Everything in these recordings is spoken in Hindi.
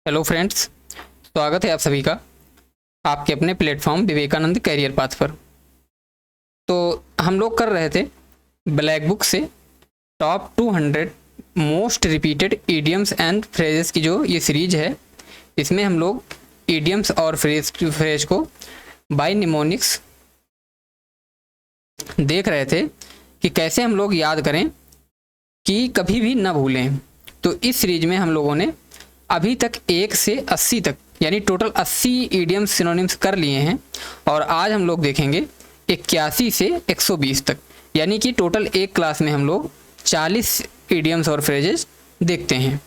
हेलो फ्रेंड्स, स्वागत है आप सभी का आपके अपने प्लेटफॉर्म विवेकानंद कैरियर पाथ पर। तो हम लोग कर रहे थे ब्लैक बुक से top 200 most repeated idioms and phrases की जो ये सीरीज है। इसमें हम लोग ईडियम्स और फ्रेज को बाय निमोनिक्स देख रहे थे कि कैसे हम लोग याद करें कि कभी भी ना भूलें। तो इस सीरीज में हम लोगों ने अभी तक 1 से 80 तक यानी टोटल 80 ईडियम्स सिनोनिम्स कर लिए हैं और आज हम लोग देखेंगे 81 से 120 तक, यानी कि टोटल एक क्लास में हम लोग 40 ईडियम्स और फ्रेजेस देखते हैं।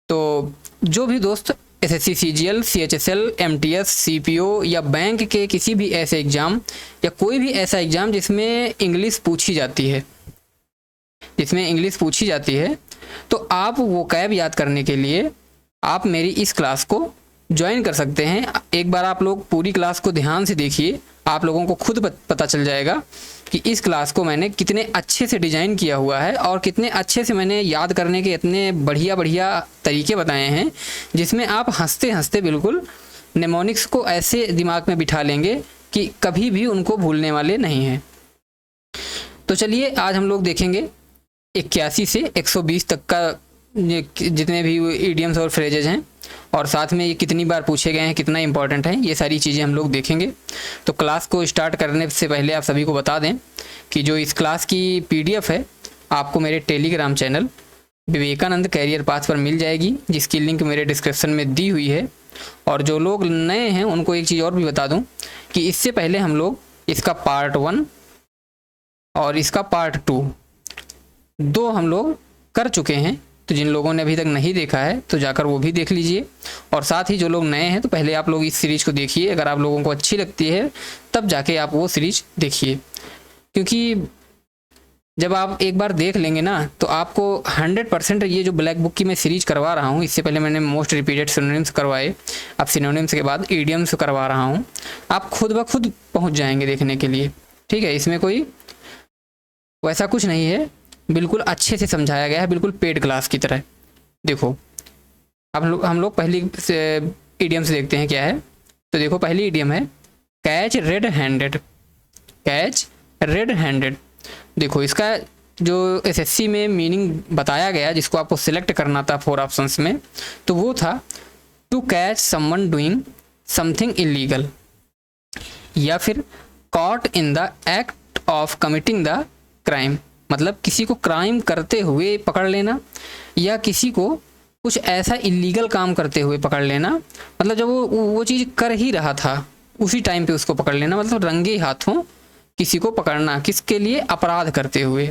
तो जो भी दोस्त SSC CGL, CHSL, MTS, CPO या बैंक के किसी भी ऐसे एग्ज़ाम या कोई भी ऐसा एग्ज़ाम जिसमें इंग्लिश पूछी जाती है, तो आप वो कैब याद करने के लिए आप मेरी इस क्लास को ज्वाइन कर सकते हैं। एक बार आप लोग पूरी क्लास को ध्यान से देखिए, आप लोगों को खुद पता चल जाएगा कि इस क्लास को मैंने कितने अच्छे से डिज़ाइन किया हुआ है और कितने अच्छे से मैंने याद करने के इतने बढ़िया बढ़िया तरीके बताए हैं, जिसमें आप हंसते हंसते बिल्कुल निमोनिक्स को ऐसे दिमाग में बिठा लेंगे कि कभी भी उनको भूलने वाले नहीं हैं। तो चलिए आज हम लोग देखेंगे 81 से 120 तक का जितने भी ईडियम्स और फ्रेजेज हैं और साथ में ये कितनी बार पूछे गए हैं, कितना इंपॉर्टेंट है, ये सारी चीज़ें हम लोग देखेंगे। तो क्लास को स्टार्ट करने से पहले आप सभी को बता दें कि जो इस क्लास की पीडीएफ है आपको मेरे Telegram channel Vivekanand career path पर मिल जाएगी, जिसकी लिंक मेरे डिस्क्रिप्शन में दी हुई है। और जो लोग नए हैं उनको एक चीज़ और भी बता दूँ कि इससे पहले हम लोग इसका पार्ट 1 और इसका पार्ट 2 हम लोग कर चुके हैं। तो जिन लोगों ने अभी तक नहीं देखा है तो जाकर वो भी देख लीजिए, और साथ ही जो लोग नए हैं तो पहले आप लोग इस सीरीज़ को देखिए। अगर आप लोगों को अच्छी लगती है तब जाके आप वो सीरीज देखिए, क्योंकि जब आप एक बार देख लेंगे ना तो आपको 100% ये जो ब्लैक बुक की मैं सीरीज करवा रहा हूँ, इससे पहले मैंने मोस्ट रिपीटेड सिनोनिम्स करवाए, अब सिनोनिम्स के बाद ईडियम्स करवा रहा हूँ, आप खुद ब खुद पहुँच जाएंगे देखने के लिए। ठीक है, इसमें कोई वैसा कुछ नहीं है, बिल्कुल अच्छे से समझाया गया है, बिल्कुल पेड क्लास की तरह। देखो अब हम लोग पहली ईडियम से देखते हैं क्या है। तो देखो पहली ईडियम है catch red handed. Catch red handed, देखो इसका जो एसएससी में मीनिंग बताया गया, जिसको आपको सिलेक्ट करना था 4 ऑप्शंस में, तो वो था to catch someone doing something illegal, या फिर caught in the act of committing the crime, मतलब किसी को क्राइम करते हुए पकड़ लेना या किसी को कुछ ऐसा इलीगल काम करते हुए पकड़ लेना, मतलब जब वो चीज़ कर ही रहा था उसी टाइम पे उसको पकड़ लेना, मतलब रंगे हाथों किसी को पकड़ना, किसके लिए, अपराध करते हुए।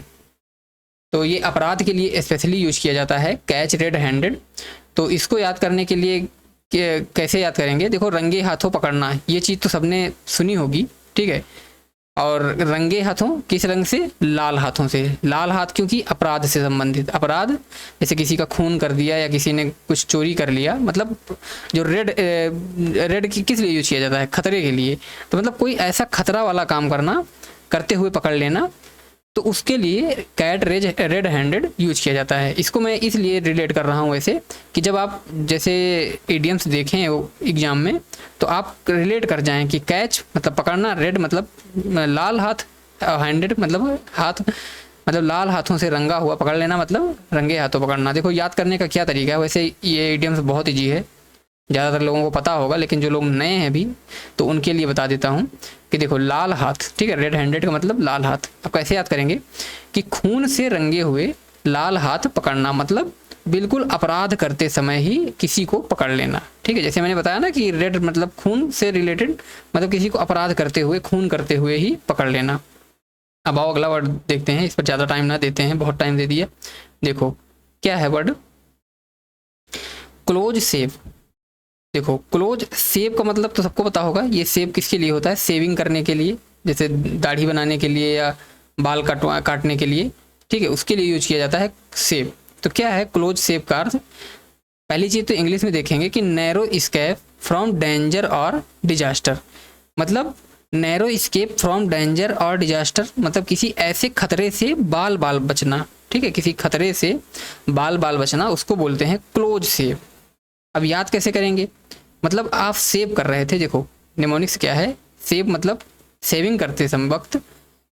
तो ये अपराध के लिए स्पेशली यूज किया जाता है कैच रेड हैंडेड। तो इसको याद करने के लिए कैसे याद करेंगे, देखो रंगे हाथों पकड़ना, ये चीज़ तो सबने सुनी होगी, ठीक है। और रंगे हाथों किस रंग से, लाल हाथों से। लाल हाथ क्योंकि अपराध से संबंधित, अपराध जैसे किसी का खून कर दिया या किसी ने कुछ चोरी कर लिया, मतलब जो रेड की किस लिए यूज किया जाता है, खतरे के लिए। तो मतलब कोई ऐसा खतरा वाला काम करते हुए पकड़ लेना, तो उसके लिए कैट रेड हैंडेड यूज किया जाता है। इसको मैं इसलिए रिलेट कर रहा हूँ ऐसे कि जब आप जैसे ईडियम्स देखें एग्जाम में तो आप रिलेट कर जाएं कि कैच मतलब पकड़ना, रेड मतलब लाल हाथ, हैंडेड मतलब हाथ, मतलब लाल हाथों से रंगा हुआ पकड़ लेना, मतलब रंगे हाथों पकड़ना। देखो याद करने का क्या तरीका है, वैसे ये ईडियम्स बहुत ईजी है, ज़्यादातर लोगों को पता होगा, लेकिन जो लोग नए हैं भी तो उनके लिए बता देता हूँ कि देखो लाल हाथ, ठीक है, रेड हैंडेड का मतलब लाल हाथ। अब कैसे याद करेंगे कि खून से रंगे हुए लाल हाथ पकड़ना, मतलब बिल्कुल अपराध करते समय ही किसी को पकड़ लेना, ठीक है। जैसे मैंने बताया ना कि रेड मतलब खून से रिलेटेड, मतलब किसी को अपराध करते हुए, खून करते हुए ही पकड़ लेना। अब आओ अगला वर्ड देखते हैं, इस पर ज़्यादा टाइम ना देते हैं, बहुत टाइम दे दिया। देखो क्या है वर्ड, क्लोज सेव। देखो क्लोज सेव का मतलब तो सबको पता होगा, ये सेव किसके लिए होता है, सेविंग करने के लिए, जैसे दाढ़ी बनाने के लिए या बाल काटने के लिए, ठीक है, उसके लिए यूज किया जाता है सेव। तो क्या है क्लोज सेव का अर्थ, पहली चीज़ तो इंग्लिश में देखेंगे कि नैरो स्केप फ्रॉम डेंजर और डिजास्टर, मतलब नैरो स्केप फ्रॉम डेंजर और डिजास्टर, मतलब किसी ऐसे खतरे से बाल बचना, ठीक है, किसी खतरे से बाल बचना, उसको बोलते हैं क्लोज सेव। अब याद कैसे करेंगे, मतलब आप सेव कर रहे थे, देखो निमोनिक्स क्या है, सेव मतलब सेविंग करते समय वक्त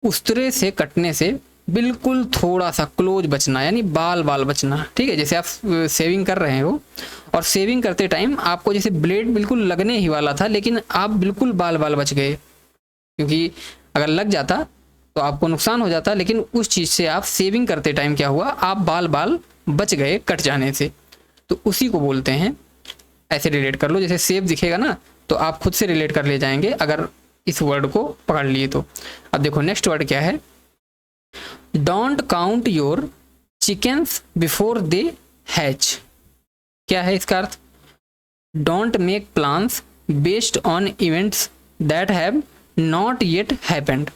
उस्तरे से कटने से बिल्कुल थोड़ा सा क्लोज बचना, यानी बाल बाल बचना, ठीक है। जैसे आप सेविंग कर रहे हो और सेविंग करते टाइम आपको जैसे ब्लेड बिल्कुल लगने ही वाला था, लेकिन आप बिल्कुल बाल बाल बच गए, क्योंकि अगर लग जाता तो आपको नुकसान हो जाता, लेकिन उस चीज़ से आप सेविंग करते टाइम क्या हुआ, आप बाल बाल बच गए कट जाने से। तो उसी को बोलते हैं, ऐसे रिलेट कर लो, जैसे सेव दिखेगा ना तो आप खुद से रिलेट कर ले जाएंगे अगर इस वर्ड को पकड़ लिए तो। अब देखो नेक्स्ट वर्ड क्या है, don't count your chickens before they hatch. क्या है इसका अर्थ, don't make plans based on events that have not yet happened.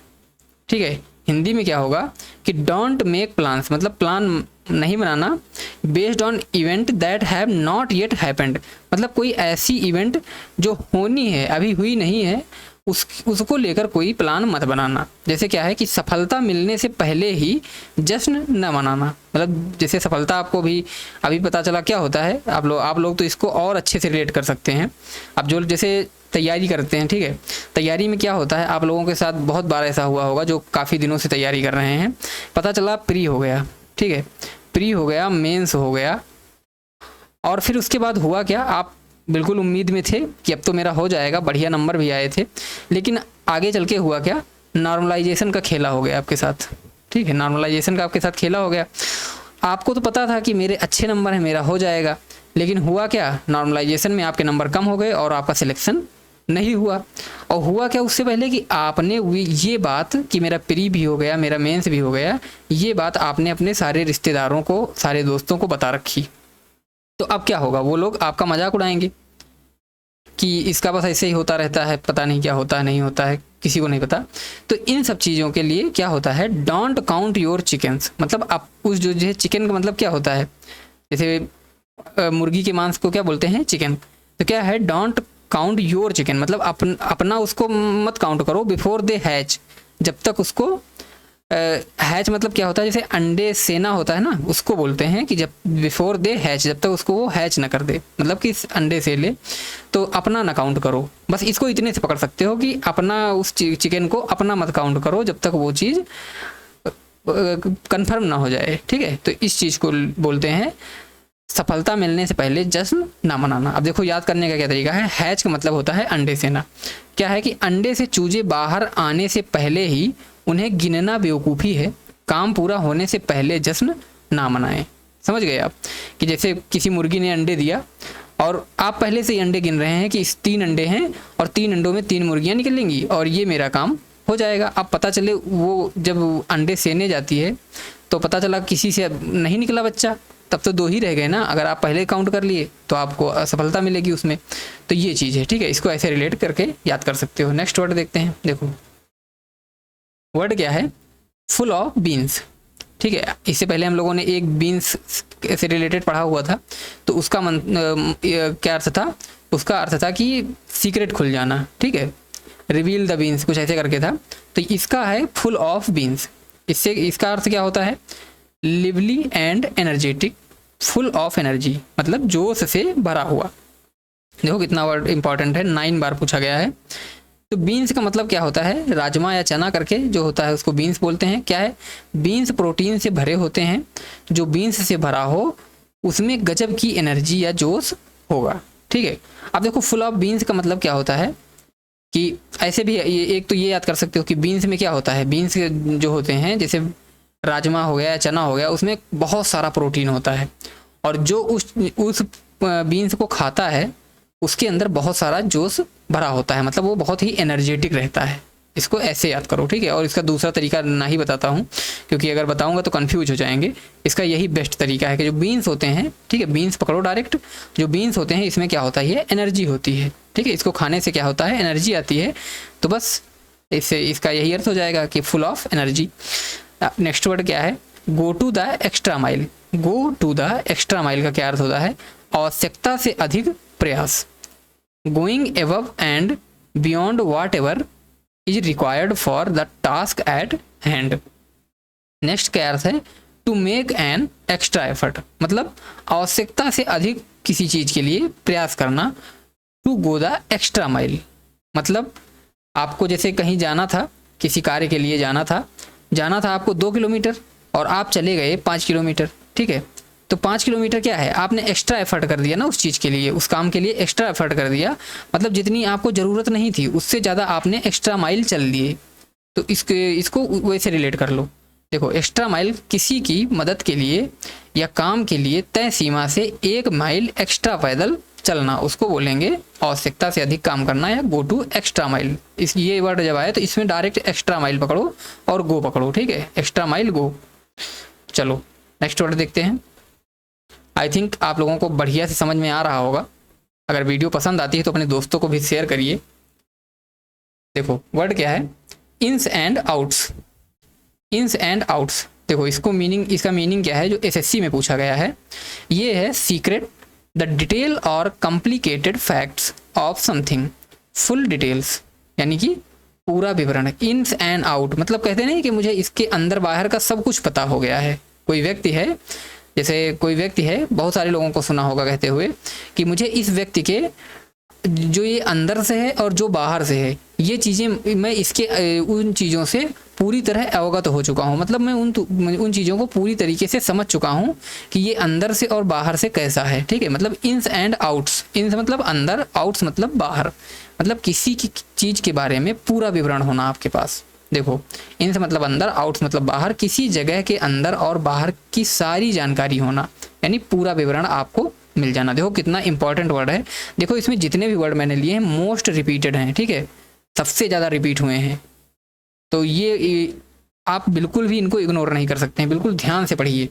ठीक है, हिंदी में क्या होगा कि डोंट मेक प्लान्स मतलब प्लान नहीं बनाना, based on event that have not yet happened, मतलब कोई ऐसी इवेंट जो होनी है अभी हुई नहीं है उसको लेकर कोई प्लान मत बनाना। जैसे क्या है कि सफलता मिलने से पहले ही जश्न न मनाना, मतलब जैसे सफलता आपको भी अभी पता चला क्या होता है, आप लोग तो इसको और अच्छे से रिलेट कर सकते हैं। अब जो जैसे तैयारी करते हैं, ठीक है, तैयारी में क्या होता है, आप लोगों के साथ बहुत बार ऐसा हुआ होगा जो काफ़ी दिनों से तैयारी कर रहे हैं, पता चला प्री हो गया, ठीक है, प्री हो गया, मेंस हो गया, और फिर उसके बाद हुआ क्या, आप बिल्कुल उम्मीद में थे कि अब तो मेरा हो जाएगा, बढ़िया नंबर भी आए थे, लेकिन आगे चल के हुआ क्या, नॉर्मलाइजेशन का खेला हो गया आपके साथ, ठीक है, नॉर्मलाइजेशन का आपके साथ खेला हो गया। आपको तो पता था कि मेरे अच्छे नंबर हैं, मेरा हो जाएगा, लेकिन हुआ क्या, नॉर्मलाइजेशन में आपके नंबर कम हो गए और आपका सिलेक्शन नहीं हुआ। और हुआ क्या उससे पहले कि आपने ये बात कि मेरा प्री भी हो गया, मेरा मेंस भी हो गया, ये बात आपने अपने सारे रिश्तेदारों को, सारे दोस्तों को बता रखी। तो अब क्या होगा, वो लोग आपका मजाक उड़ाएंगे कि इसका बस ऐसे ही होता रहता है, पता नहीं क्या होता है नहीं होता है, किसी को नहीं पता। तो इन सब चीज़ों के लिए क्या होता है, डोंट काउंट योर चिकन्स, मतलब आप उस जो है चिकन का मतलब क्या होता है, जैसे मुर्गी के मांस को क्या बोलते हैं, चिकन। तो क्या है, डोंट काउंट योर चिकन मतलब अपना उसको मत काउंट करो बिफोर दे हैच, जब तक उसको हैच मतलब क्या होता है, जैसे अंडे सेना होता है ना, उसको बोलते हैं कि जब बिफोर दे हैच, जब तक उसको वो हैच ना कर दे, मतलब कि अंडे से ले, तो अपना ना काउंट करो। बस इसको इतने से पकड़ सकते हो कि अपना उस चिकन को अपना मत काउंट करो जब तक वो चीज़ कंफर्म ना हो जाए, ठीक है। तो इस चीज़ को बोलते हैं सफलता मिलने से पहले जश्न ना मनाना। अब देखो याद करने का क्या तरीका है, हैच का मतलब होता है अंडे सेना। क्या है कि अंडे से चूजे बाहर आने से पहले ही उन्हें गिनना बेवकूफ़ी है, काम पूरा होने से पहले जश्न ना मनाएं। समझ गए आप, कि जैसे किसी मुर्गी ने अंडे दिया और आप पहले से ही अंडे गिन रहे हैं कि इस 3 अंडे हैं और 3 अंडों में 3 मुर्गियाँ निकलेंगी और ये मेरा काम हो जाएगा। अब पता चले वो जब अंडे सेने जाती है तो पता चला किसी से नहीं निकला बच्चा, तब तो 2 ही रह गए ना, अगर आप पहले काउंट कर लिए तो आपको असफलता मिलेगी उसमें। तो ये चीज़ है, ठीक है, इसको ऐसे रिलेट करके याद कर सकते हो। नेक्स्ट वर्ड देखते हैं, देखो वर्ड क्या है, फुल ऑफ बीन्स। ठीक है, इससे पहले हम लोगों ने एक बीन्स से रिलेटेड पढ़ा हुआ था, तो उसका क्या अर्थ था, उसका अर्थ था कि सीक्रेट खुल जाना, ठीक है, रिवील द बीन्स, कुछ ऐसे करके था। तो इसका है फुल ऑफ बीन्स, इससे इसका अर्थ क्या होता है, lively and energetic, full of energy मतलब जोश से भरा हुआ। देखो कितना वर्ड इंपॉर्टेंट है, 9 बार पूछा गया है। तो बीन्स का मतलब क्या होता है, राजमा या चना करके जो होता है उसको बीन्स बोलते हैं। क्या है, बीन्स प्रोटीन से भरे होते हैं, जो बीन्स से भरा हो उसमें गजब की एनर्जी या जोश होगा, ठीक है। अब देखो फुल ऑफ बीन्स का मतलब क्या होता है कि ऐसे भी एक तो ये याद कर सकते हो कि बीन्स में क्या होता है, बीन्स जो होते हैं जैसे राजमा हो गया, चना हो गया, उसमें बहुत सारा प्रोटीन होता है और जो उस बीन्स को खाता है उसके अंदर बहुत सारा जोश भरा होता है, मतलब वो बहुत ही एनर्जेटिक रहता है। इसको ऐसे याद करो, ठीक है। और इसका दूसरा तरीका ना ही बताता हूँ क्योंकि अगर बताऊँगा तो कन्फ्यूज हो जाएंगे। इसका यही बेस्ट तरीका है कि जो बीन्स होते हैं, ठीक है, बीन्स पकड़ो डायरेक्ट, जो बीन्स होते हैं इसमें क्या होता है, ये एनर्जी होती है, ठीक है, इसको खाने से क्या होता है, एनर्जी आती है। तो बस इससे इसका यही अर्थ हो जाएगा कि full of energy. Next word क्या है, go to the extra mile. Go to the extra mile का क्या अर्थ होता है, आवश्यकता से अधिक प्रयास, going above and beyond whatever is required for the task at hand. Next क्या अर्थ है, to make an extra effort, मतलब आवश्यकता से अधिक किसी चीज के लिए प्रयास करना। To go the extra mile, मतलब आपको जैसे कहीं जाना था, किसी कार्य के लिए जाना था आपको 2 किलोमीटर और आप चले गए 5 किलोमीटर, ठीक है। तो 5 किलोमीटर क्या है, आपने एक्स्ट्रा एफर्ट कर दिया ना उस चीज़ के लिए, उस काम के लिए एक्स्ट्रा एफर्ट कर दिया, मतलब जितनी आपको ज़रूरत नहीं थी उससे ज़्यादा आपने एक्स्ट्रा माइल चल दिए। तो इसको वैसे रिलेट कर लो। देखो, एक्स्ट्रा माइल किसी की मदद के लिए या काम के लिए तय सीमा से 1 माइल एक्स्ट्रा पैदल चलना, उसको बोलेंगे आवश्यकता से अधिक काम करना या गो टू एक्स्ट्रा माइल। इस ये वर्ड जब आए तो इसमें डायरेक्ट एक्स्ट्रा माइल पकड़ो और गो पकड़ो, ठीक है, एक्स्ट्रा माइल गो। चलो नेक्स्ट वर्ड देखते हैं। आई थिंक आप लोगों को बढ़िया से समझ में आ रहा होगा। अगर वीडियो पसंद आती है तो अपने दोस्तों को भी शेयर करिए। देखो वर्ड क्या है, ins and outs. Ins and outs, देखो इसका मीनिंग क्या है जो एसएससी में पूछा गया है। ये है सीक्रेट, द डिटेल और complicated facts of something, full details, यानी कि पूरा विवरण। इन्स एंड आउट मतलब कहते नहीं कि मुझे इसके अंदर बाहर का सब कुछ पता हो गया है। कोई व्यक्ति है, बहुत सारे लोगों को सुना होगा कहते हुए कि मुझे इस व्यक्ति के जो ये अंदर से है और जो बाहर से है, ये चीज़ें मैं इसके उन चीज़ों से पूरी तरह अवगत हो चुका हूँ, मतलब मैं उन चीज़ों को पूरी तरीके से समझ चुका हूँ कि ये अंदर से और बाहर से कैसा है, ठीक है। मतलब इन्स एंड आउट्स, इन्स मतलब अंदर, आउट्स मतलब बाहर, मतलब किसी की चीज़ के बारे में पूरा विवरण होना आपके पास। देखो, इन्स मतलब अंदर, आउट्स मतलब बाहर, किसी जगह के अंदर और बाहर की सारी जानकारी होना, यानी पूरा विवरण आपको मिल जाना। देखो कितना इंपॉर्टेंट वर्ड है। देखो इसमें जितने भी वर्ड मैंने लिए हैं मोस्ट रिपीटेड हैं, ठीक है, सबसे ज़्यादा रिपीट हुए हैं। तो ये आप बिल्कुल भी इनको इग्नोर नहीं कर सकते हैं, बिल्कुल ध्यान से पढ़िए।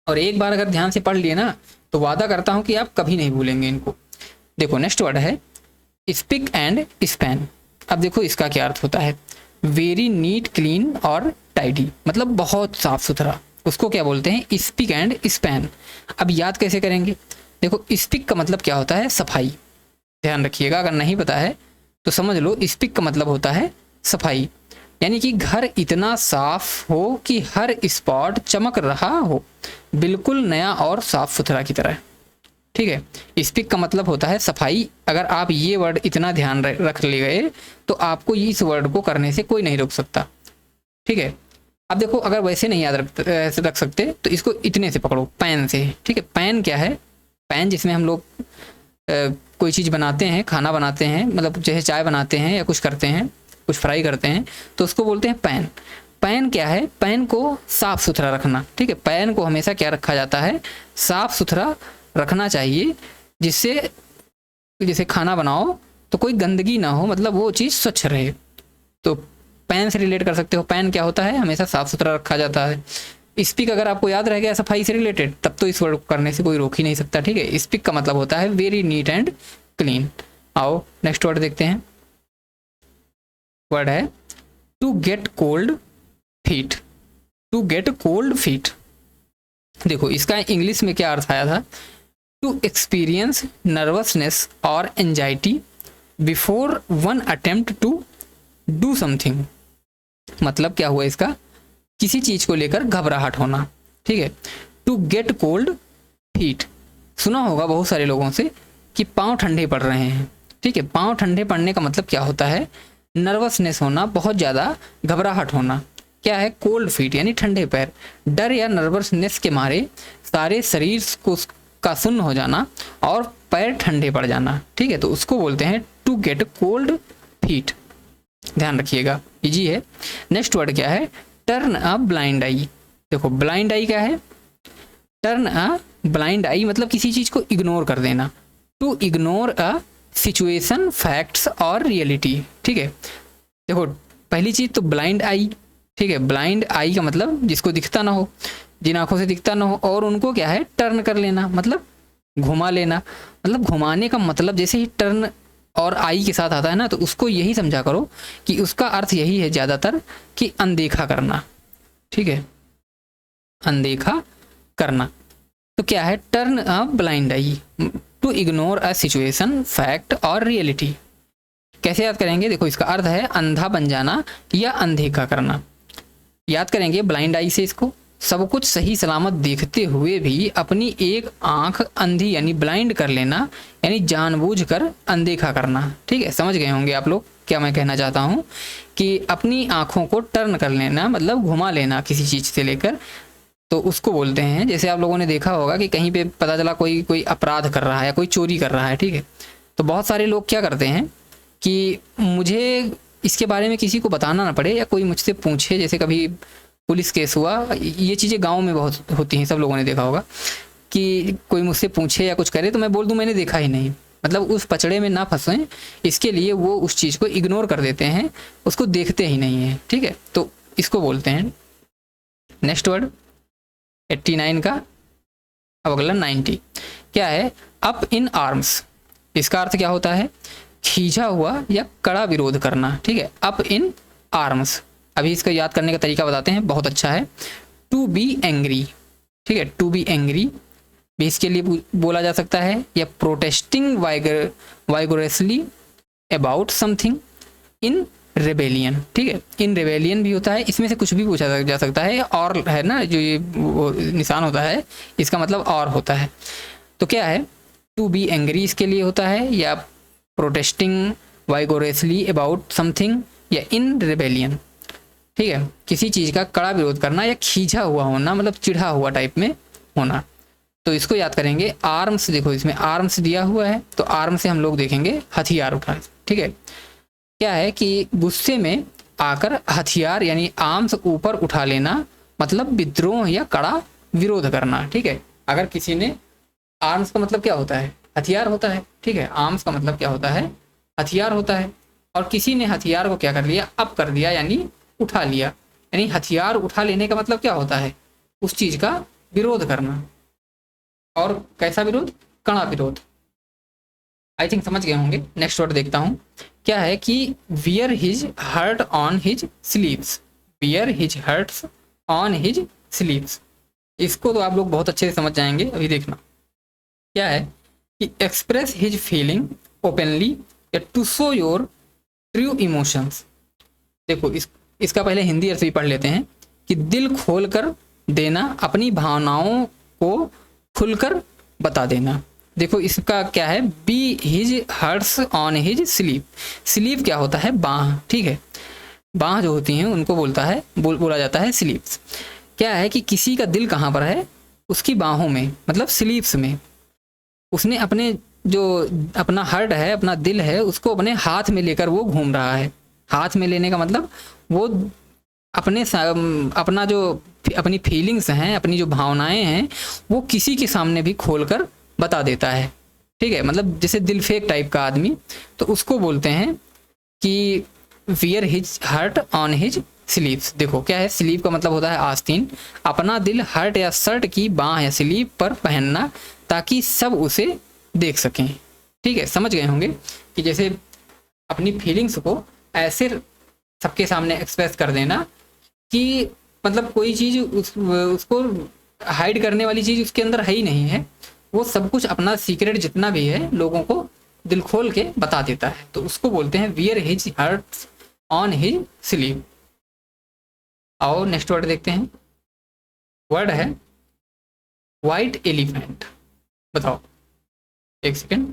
और एक बार अगर ध्यान से पढ़ लिए ना तो वादा करता हूँ कि आप कभी नहीं भूलेंगे इनको। देखो नेक्स्ट वर्ड है स्पिक एंड स्पैन। अब देखो इसका क्या अर्थ होता है, वेरी नीट, क्लीन और टाइडी, मतलब बहुत साफ सुथरा, उसको क्या बोलते हैं, स्पिक एंड स्पैन। अब याद कैसे करेंगे, देखो स्पिक का मतलब क्या होता है, सफाई। ध्यान रखिएगा, अगर नहीं पता है तो समझ लो, स्पिक का मतलब होता है सफाई, यानी कि घर इतना साफ हो कि हर स्पॉट चमक रहा हो, बिल्कुल नया और साफ सुथरा की तरह, ठीक है। स्पिक का मतलब होता है सफाई। अगर आप ये वर्ड इतना ध्यान रख ले गए तो आपको इस वर्ड को करने से कोई नहीं रोक सकता, ठीक है। अब देखो अगर वैसे नहीं याद रख सकते तो इसको इतने से पकड़ो, पैन से, ठीक है। पैन क्या है, पैन जिसमें हम लोग कोई चीज़ बनाते हैं, खाना बनाते हैं, मतलब जैसे चाय बनाते हैं या कुछ करते हैं, कुछ फ्राई करते हैं, तो उसको बोलते हैं पैन। पैन क्या है, पैन को साफ सुथरा रखना, ठीक है। पैन को हमेशा क्या रखा जाता है, साफ सुथरा रखना चाहिए, जिससे जैसे खाना बनाओ तो कोई गंदगी ना हो, मतलब वो चीज़ स्वच्छ रहे। तो पैन से रिलेट कर सकते हो, पैन क्या होता है, हमेशा साफ सुथरा रखा जाता है। स्पिक अगर आपको याद रह गया सफाई से रिलेटेड, तब तो इस वर्ड को करने से कोई रोक ही नहीं सकता, ठीक है। स्पिक का मतलब होता है वेरी नीट एंड क्लीन। आओ नेक्स्ट वर्ड देखते हैं। वर्ड है to get cold feet. To get cold feet, देखो इसका इंग्लिश में क्या अर्थ आया था, टू एक्सपीरियंस नर्वसनेस और anxiety before one attempt to do something. मतलब क्या हुआ इसका, किसी चीज को लेकर घबराहट होना, ठीक है। टू गेट कोल्ड फीट, सुना होगा बहुत सारे लोगों से कि पाँव ठंडे पड़ रहे हैं, ठीक है। पाँव ठंडे पड़ने का मतलब क्या होता है, नर्वसनेस होना, बहुत ज़्यादा घबराहट होना। क्या है, कोल्ड फीट यानी ठंडे पैर, डर या नर्वसनेस के मारे सारे शरीर को का सुन्न हो जाना और पैर ठंडे पड़ जाना, ठीक है। तो उसको बोलते हैं टू गेट कोल्ड फीट। ध्यान रखिएगा, इजी है। नेक्स्ट वर्ड क्या है, टर्न अ ब्लाइंड आई। देखो ब्लाइंड आई क्या है, टर्न अ ब्लाइंड आई मतलब किसी चीज को इग्नोर कर देना, to ignore a situation, facts और रियलिटी, ठीक है। देखो पहली चीज तो ब्लाइंड आई, ठीक है। ब्लाइंड आई का मतलब जिसको दिखता ना हो, जिन आंखों से दिखता ना हो, और उनको क्या है, टर्न कर लेना, मतलब घुमा लेना। मतलब घुमाने का मतलब जैसे ही टर्न और आई के साथ आता है ना, तो उसको यही समझा करो कि उसका अर्थ यही है ज़्यादातर कि अनदेखा करना, ठीक है, अनदेखा करना। तो क्या है, turn a blind eye, to ignore a situation, fact और रियलिटी। कैसे याद करेंगे, देखो इसका अर्थ है अंधा बन जाना या अनदेखा करना। याद करेंगे ब्लाइंड आई से इसको, सब कुछ सही सलामत देखते हुए भी अपनी एक आंख अंधी यानी ब्लाइंड कर लेना, यानी जानबूझकर अनदेखा करना। ठीक है, समझ गए होंगे आप लोग क्या मैं कहना चाहता हूँ, कि अपनी आंखों को टर्न कर लेना मतलब घुमा लेना किसी चीज़ से लेकर, तो उसको बोलते हैं। जैसे आप लोगों ने देखा होगा कि कहीं पे पता चला कोई अपराध कर रहा है या कोई चोरी कर रहा है, ठीक है, तो बहुत सारे लोग क्या करते हैं कि मुझे इसके बारे में किसी को बताना ना पड़े या कोई मुझसे पूछे, जैसे कभी पुलिस केस हुआ, ये चीज़ें गांव में बहुत होती हैं, सब लोगों ने देखा होगा कि कोई मुझसे पूछे या कुछ करे तो मैं बोल दूं मैंने देखा ही नहीं, मतलब उस पचड़े में ना फंसें, इसके लिए वो उस चीज़ को इग्नोर कर देते हैं, उसको देखते ही नहीं हैं। ठीक है, तो इसको बोलते हैं। नेक्स्ट वर्ड 89 का, अब अगला 90 क्या है, अप इन आर्म्स। इसका अर्थ क्या होता है, खींचा हुआ या कड़ा विरोध करना। ठीक है, अप इन आर्म्स। अभी इसका याद करने का तरीका बताते हैं, बहुत अच्छा है। टू बी एंग्री, ठीक है, टू बी एंग्री भी इसके लिए बोला जा सकता है, या protesting vigorously about something in rebellion. ठीक है, इन रेबेलियन भी होता है, इसमें से कुछ भी पूछा जा सकता है, और है ना जो ये निशान होता है इसका मतलब और होता है। तो क्या है, टू बी एंग्री इसके लिए होता है, या प्रोटेस्टिंग वाइगोरसली अबाउट समथिंग, या इन रेबेलियन। ठीक है, किसी चीज़ का कड़ा विरोध करना या खींचा हुआ होना, मतलब चिढ़ा हुआ टाइप में होना। तो इसको याद करेंगे। आर्म्स, देखो इसमें आर्म्स दिया हुआ है, तो आर्म से हम लोग देखेंगे हथियार उठा। ठीक है, क्या है कि गुस्से में आकर हथियार यानी आर्म्स ऊपर उठा लेना, मतलब विद्रोह या कड़ा विरोध करना। ठीक है, अगर किसी ने, आर्म्स का मतलब क्या होता है, हथियार होता है। ठीक है, आर्म्स का मतलब क्या होता है, हथियार होता है, और किसी ने हथियार को क्या कर लिया, अप कर दिया यानी उठा लिया, यानी हथियार उठा लेने का मतलब क्या होता है, उस चीज का विरोध करना। और कैसा विरोध, कड़ा विरोध। आई थिंक समझ गए होंगे। नेक्स्ट वर्ड देखता हूं, क्या है कि wear his heart on his sleeves, wear his hearts on his sleeves. इसको तो आप लोग बहुत अच्छे से समझ जाएंगे, अभी देखना। क्या है कि एक्सप्रेस हिज फीलिंग ओपनली या to show your true emotions. देखो इसका पहले हिंदी अर्थ भी पढ़ लेते हैं, कि दिल खोल कर देना, अपनी भावनाओं को खुलकर बता देना। देखो इसका क्या है, be his hearts on his sleeve. Sleeve क्या होता है, बाह। ठीक है, बाह जो होती हैं उनको बोला जाता है स्लीव्स। क्या है कि किसी का दिल कहाँ पर है, उसकी बाहों में, मतलब स्लीव्स में। उसने अपने जो अपना हर्ट है, अपना दिल है, उसको अपने हाथ में लेकर वो घूम रहा है। हाथ में लेने का मतलब वो अपना जो अपनी फीलिंग्स हैं, अपनी जो भावनाएं हैं, वो किसी के सामने भी खोलकर बता देता है। ठीक है, मतलब जैसे दिल फेक टाइप का आदमी, तो उसको बोलते हैं कि wear his heart on his sleeves. देखो क्या है, स्लीव का मतलब होता है आस्तीन। अपना दिल हर्ट या शर्ट की बाह या स्लीव पर पहनना, ताकि सब उसे देख सकें। ठीक है, समझ गए होंगे कि जैसे अपनी फीलिंग्स को ऐसे सबके सामने एक्सप्रेस कर देना कि मतलब कोई चीज़ उसको हाइड करने वाली चीज़ उसके अंदर है ही नहीं है, वो सब कुछ अपना सीक्रेट जितना भी है लोगों को दिल खोल के बता देता है। तो उसको बोलते हैं wear his hearts on his sleeve. आओ नेक्स्ट वर्ड देखते हैं। वर्ड है वाइट एलिफेंट। बताओ, एक सेकेंड,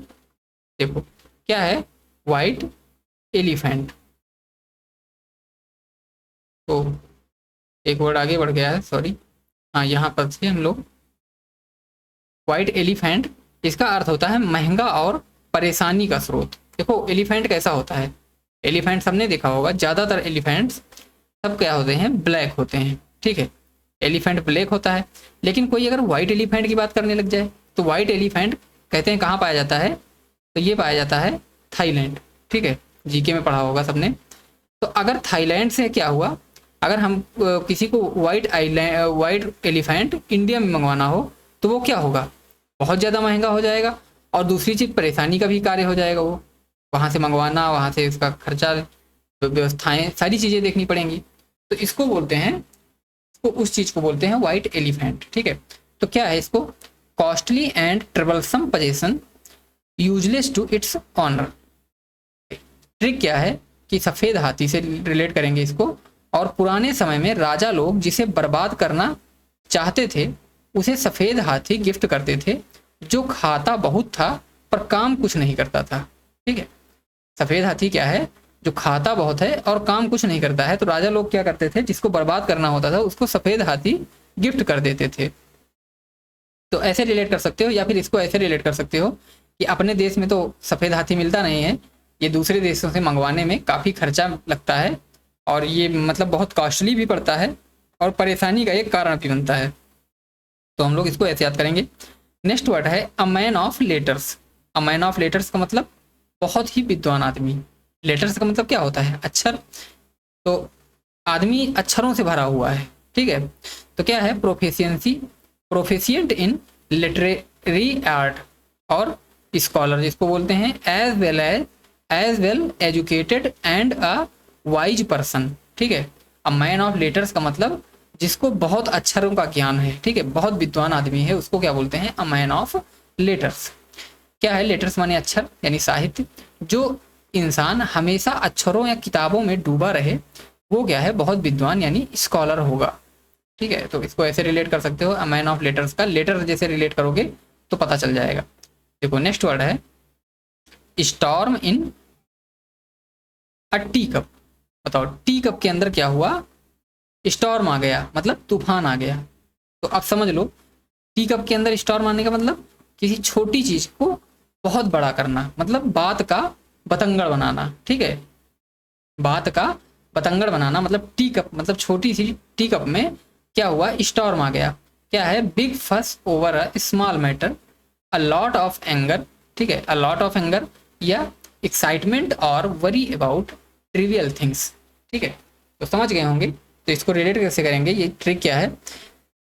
देखो क्या है वाइट एलिफेंट। तो एक वर्ड आगे बढ़ गया है, सॉरी। हाँ, यहाँ पर से हम लोग वाइट एलिफेंट, इसका अर्थ होता है महंगा और परेशानी का स्रोत। देखो एलिफेंट कैसा होता है, एलिफेंट सबने देखा होगा, ज़्यादातर एलिफेंट्स सब क्या होते हैं, ब्लैक होते हैं। ठीक है, एलिफेंट ब्लैक होता है, लेकिन कोई अगर वाइट एलिफेंट की बात करने लग जाए तो वाइट एलिफेंट कहते हैं कहाँ पाया जाता है, तो ये पाया जाता है थाईलैंड। ठीक है, जीके में पढ़ा होगा सबने। तो अगर थाईलैंड से क्या हुआ, अगर हम किसी को वाइट एलिफेंट इंडिया में मंगवाना हो तो वो क्या होगा, बहुत ज़्यादा महंगा हो जाएगा, और दूसरी चीज़ परेशानी का भी कार्य हो जाएगा। वो वहाँ से मंगवाना, वहाँ से उसका खर्चा, व्यवस्थाएं, सारी चीज़ें देखनी पड़ेंगी। तो इसको बोलते हैं, तो उस चीज़ को बोलते हैं वाइट एलिफेंट। ठीक है, तो क्या है इसको, costly and troublesome possession useless to its owner. Trick क्या है कि सफ़ेद हाथी से रिलेट करेंगे इसको, और पुराने समय में राजा लोग जिसे बर्बाद करना चाहते थे उसे सफ़ेद हाथी गिफ्ट करते थे जो खाता बहुत था पर काम कुछ नहीं करता था। ठीक है, सफ़ेद हाथी क्या है, जो खाता बहुत है और काम कुछ नहीं करता है। तो राजा लोग क्या करते थे, जिसको बर्बाद करना होता था उसको सफ़ेद हाथी गिफ्ट कर देते थे। तो ऐसे रिलेट कर सकते हो, या फिर इसको ऐसे रिलेट कर सकते हो कि अपने देश में तो सफ़ेद हाथी मिलता नहीं है, ये दूसरे देशों से मंगवाने में काफ़ी खर्चा लगता है और ये मतलब बहुत कॉस्टली भी पड़ता है और परेशानी का एक कारण भी बनता है। तो हम लोग इसको ऐसे याद करेंगे। नेक्स्ट वर्ड है a man of letters. A man of letters का मतलब बहुत ही विद्वान आदमी। लेटर्स का मतलब क्या होता है, अक्षर। तो आदमी अक्षरों से भरा हुआ है। ठीक है, तो क्या है, प्रोफिशिएंट इन लिटरेरी आर्ट और स्कॉलर जिसको बोलते हैं, as well educated and a wise person. ठीक है, अ मैन ऑफ लेटर्स का मतलब जिसको बहुत अक्षरों का ज्ञान है। ठीक है, बहुत विद्वान आदमी है, उसको क्या बोलते हैं, अ मैन ऑफ लेटर्स। क्या है, लेटर्स माने अक्षर यानी साहित्य। जो इंसान हमेशा अक्षरों या किताबों में डूबा रहे वो क्या है, बहुत विद्वान यानी स्कॉलर होगा। ठीक है, तो इसको ऐसे रिलेट कर सकते हो, अ मैन ऑफ लेटर्स का लेटर जैसे रिलेट करोगे तो पता चल जाएगा। देखो नेक्स्ट वर्ड है स्टॉर्म इन अ टी कप। बताओ टी कप के अंदर क्या हुआ, स्टॉर्म आ गया, मतलब तूफान आ गया। तो अब समझ लो टी कप के अंदर स्टॉर्म आने का मतलब किसी छोटी चीज को बहुत बड़ा करना, मतलब बात का बतंगड़ बनाना। ठीक है, बात का बतंगड़ बनाना मतलब टी कप, मतलब छोटी सी टी कप में क्या हुआ, स्टॉर्म आ गया। क्या है, बिग फस over a small matter, a lot of anger. ठीक है, अ लॉट ऑफ एंगर या एक्साइटमेंट और वरी अबाउट ट्रिवियल थिंग्स। ठीक है, तो समझ गए होंगे। तो इसको रिलेट कैसे करेंगे, ये ट्रिक क्या है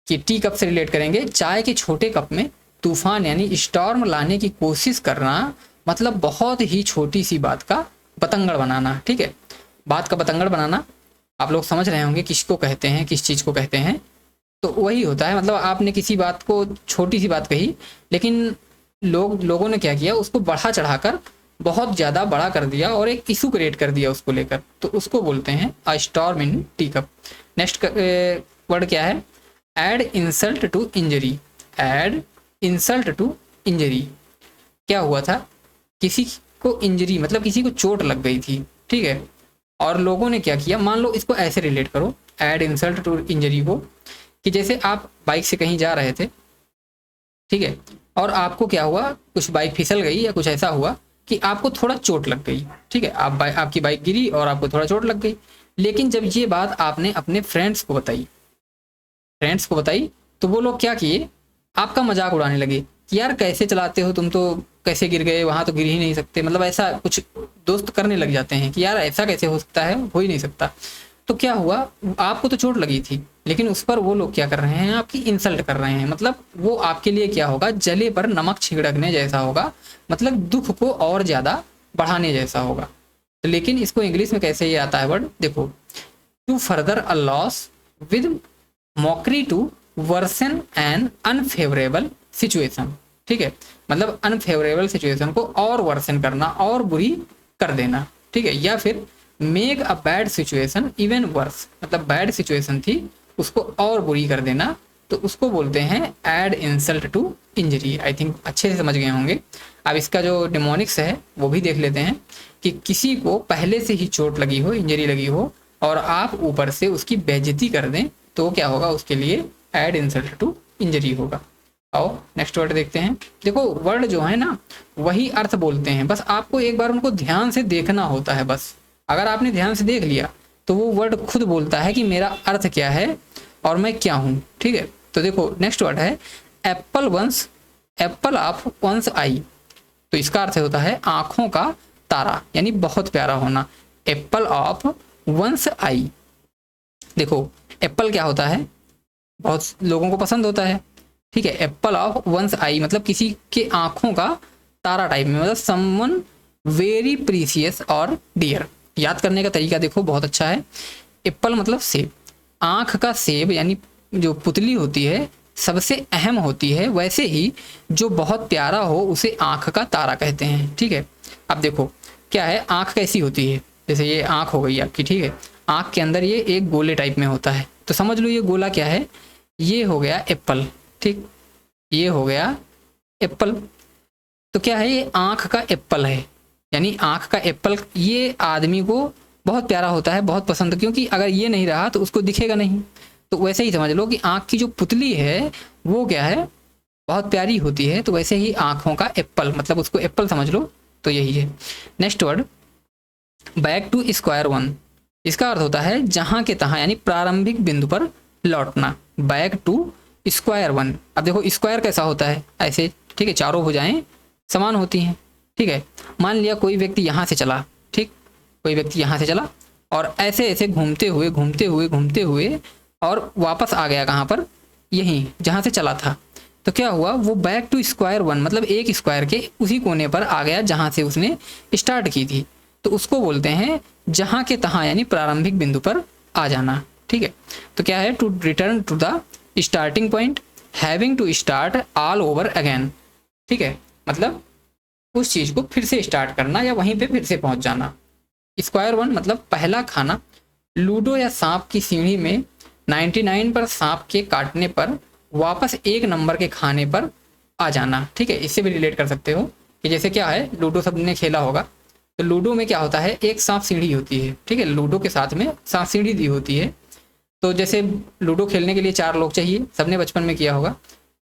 कि टी कप से रिलेट करेंगे, चाय के छोटे कप में तूफान यानी स्टॉर्म लाने की कोशिश करना, मतलब बहुत ही छोटी सी बात का बतंगड़ बनाना। ठीक है, बात का बतंगड़ बनाना आप लोग समझ रहे होंगे किसको कहते हैं, किस चीज़ को कहते हैं। तो वही होता है, मतलब आपने किसी बात को, छोटी सी बात कही, लेकिन लोगों ने क्या किया, उसको बढ़ा चढ़ाकर बहुत ज़्यादा बड़ा कर दिया और एक इशू क्रिएट कर दिया उसको लेकर, तो उसको बोलते हैं a storm in tea cup. Next word क्या है, add insult to injury. Add insult to injury, क्या हुआ था, किसी को इंजरी मतलब किसी को चोट लग गई थी। ठीक है, और लोगों ने क्या किया, मान लो इसको ऐसे रिलेट करो एड इंसल्ट टू इंजरी को, कि जैसे आप बाइक से कहीं जा रहे थे, ठीक है, और आपको क्या हुआ, कुछ बाइक फिसल गई या कुछ ऐसा हुआ कि आपको थोड़ा चोट लग गई। ठीक है, आपकी बाइक गिरी और आपको थोड़ा चोट लग गई। लेकिन जब ये बात आपने अपने फ्रेंड्स को बताई तो वो लोग क्या किए, आपका मजाक उड़ाने लगे कि यार कैसे चलाते हो तुम, तो कैसे गिर गए, वहां तो गिर ही नहीं सकते, मतलब ऐसा कुछ दोस्त करने लग जाते हैं कि यार ऐसा कैसे हो सकता है, हो ही नहीं सकता। तो क्या हुआ, आपको तो चोट लगी थी लेकिन उस पर वो लोग क्या कर रहे हैं, आपकी इंसल्ट कर रहे हैं, मतलब वो आपके लिए क्या होगा, जले पर नमक छिड़कने जैसा होगा, मतलब दुख को और ज्यादा बढ़ाने जैसा होगा। तो लेकिन इसको इंग्लिश में कैसे ये आता है वर्ड, देखो, to further a loss with mockery to worsen an unfavourable situation. ठीक है, मतलब अनफेवरेबल सिचुएशन को और वर्सन करना, और बुरी कर देना। ठीक है, या फिर make a bad situation even worse, मतलब बैड सिचुएशन थी उसको और बुरी कर देना, तो उसको बोलते हैं add insult to injury. I think अच्छे से समझ गए होंगे। अब इसका जो डिमोनिक्स है वो भी देख लेते हैं कि किसी को पहले से ही चोट लगी हो, इंजरी लगी हो, और आप ऊपर से उसकी बेइज्जती कर दें तो क्या होगा, उसके लिए एड इंसल्ट टू इंजरी होगा। आओ नेक्स्ट वर्ड देखते हैं। देखो वर्ड जो है ना वही अर्थ बोलते हैं, बस आपको एक बार उनको ध्यान से देखना होता है। बस अगर आपने ध्यान से देख लिया तो वो वर्ड खुद बोलता है कि मेरा अर्थ क्या है और मैं क्या हूँ। ठीक है, तो देखो नेक्स्ट वर्ड है एप्पल ऑफ वंस आई। तो इसका अर्थ होता है आंखों का तारा, यानी बहुत प्यारा होना। Apple of one's eye. देखो एप्पल क्या होता है, बहुत लोगों को पसंद होता है। ठीक है, एप्पल ऑफ वंस आई मतलब किसी के आंखों का तारा टाइप में, मतलब समवन वेरी प्रीसियस और डियर। याद करने का तरीका देखो बहुत अच्छा है। एप्पल मतलब सेब, आंख का सेब यानी जो पुतली होती है सबसे अहम होती है, वैसे ही जो बहुत प्यारा हो उसे आंख का तारा कहते हैं। ठीक है, अब देखो क्या है, आंख कैसी होती है, जैसे ये आंख हो गई आपकी। ठीक है, आंख के अंदर ये एक गोले टाइप में होता है, तो समझ लो ये गोला क्या है, ये हो गया एप्पल, ठीक, ये हो गया एप्पल। तो क्या है, ये आँख का एप्पल है, यानी आँख का एप्पल ये आदमी को बहुत प्यारा होता है, बहुत पसंद, क्योंकि अगर ये नहीं रहा तो उसको दिखेगा नहीं। तो वैसे ही समझ लो कि आँख की जो पुतली है वो क्या है, बहुत प्यारी होती है। तो वैसे ही आँखों का एप्पल, मतलब उसको एप्पल समझ लो, तो यही है। Next word back to square one, इसका अर्थ होता है जहाँ के तहाँ, यानी प्रारंभिक बिंदु पर लौटना। Back to square one. अब देखो स्क्वायर कैसा होता है, ऐसे, ठीक है, चारों भुजाएं समान होती हैं, ठीक है। मान लिया कोई व्यक्ति यहाँ से चला, ठीक, कोई व्यक्ति यहाँ से चला और ऐसे ऐसे घूमते हुए घूमते हुए घूमते हुए और वापस आ गया कहाँ पर, यहीं जहाँ से चला था। तो क्या हुआ, वो बैक टू स्क्वायर वन, मतलब एक स्क्वायर के उसी कोने पर आ गया जहाँ से उसने स्टार्ट की थी। तो उसको बोलते हैं जहाँ के तहाँ, यानी प्रारंभिक बिंदु पर आ जाना, ठीक है। तो क्या है, to return to the starting point, having to start all over again, ठीक है, मतलब उस चीज़ को फिर से स्टार्ट करना या वहीं पे फिर से पहुंच जाना। स्क्वायर वन मतलब पहला खाना। लूडो या सांप की सीढ़ी में 99 पर सांप के काटने पर वापस एक नंबर के खाने पर आ जाना, ठीक है। इससे भी रिलेट कर सकते हो कि जैसे क्या है, लूडो सबने खेला होगा, तो लूडो में क्या होता है, एक सांप सीढ़ी होती है, ठीक है, लूडो के साथ में सांप सीढ़ी दी होती है। तो जैसे लूडो खेलने के लिए 4 लोग चाहिए, सबने बचपन में किया होगा,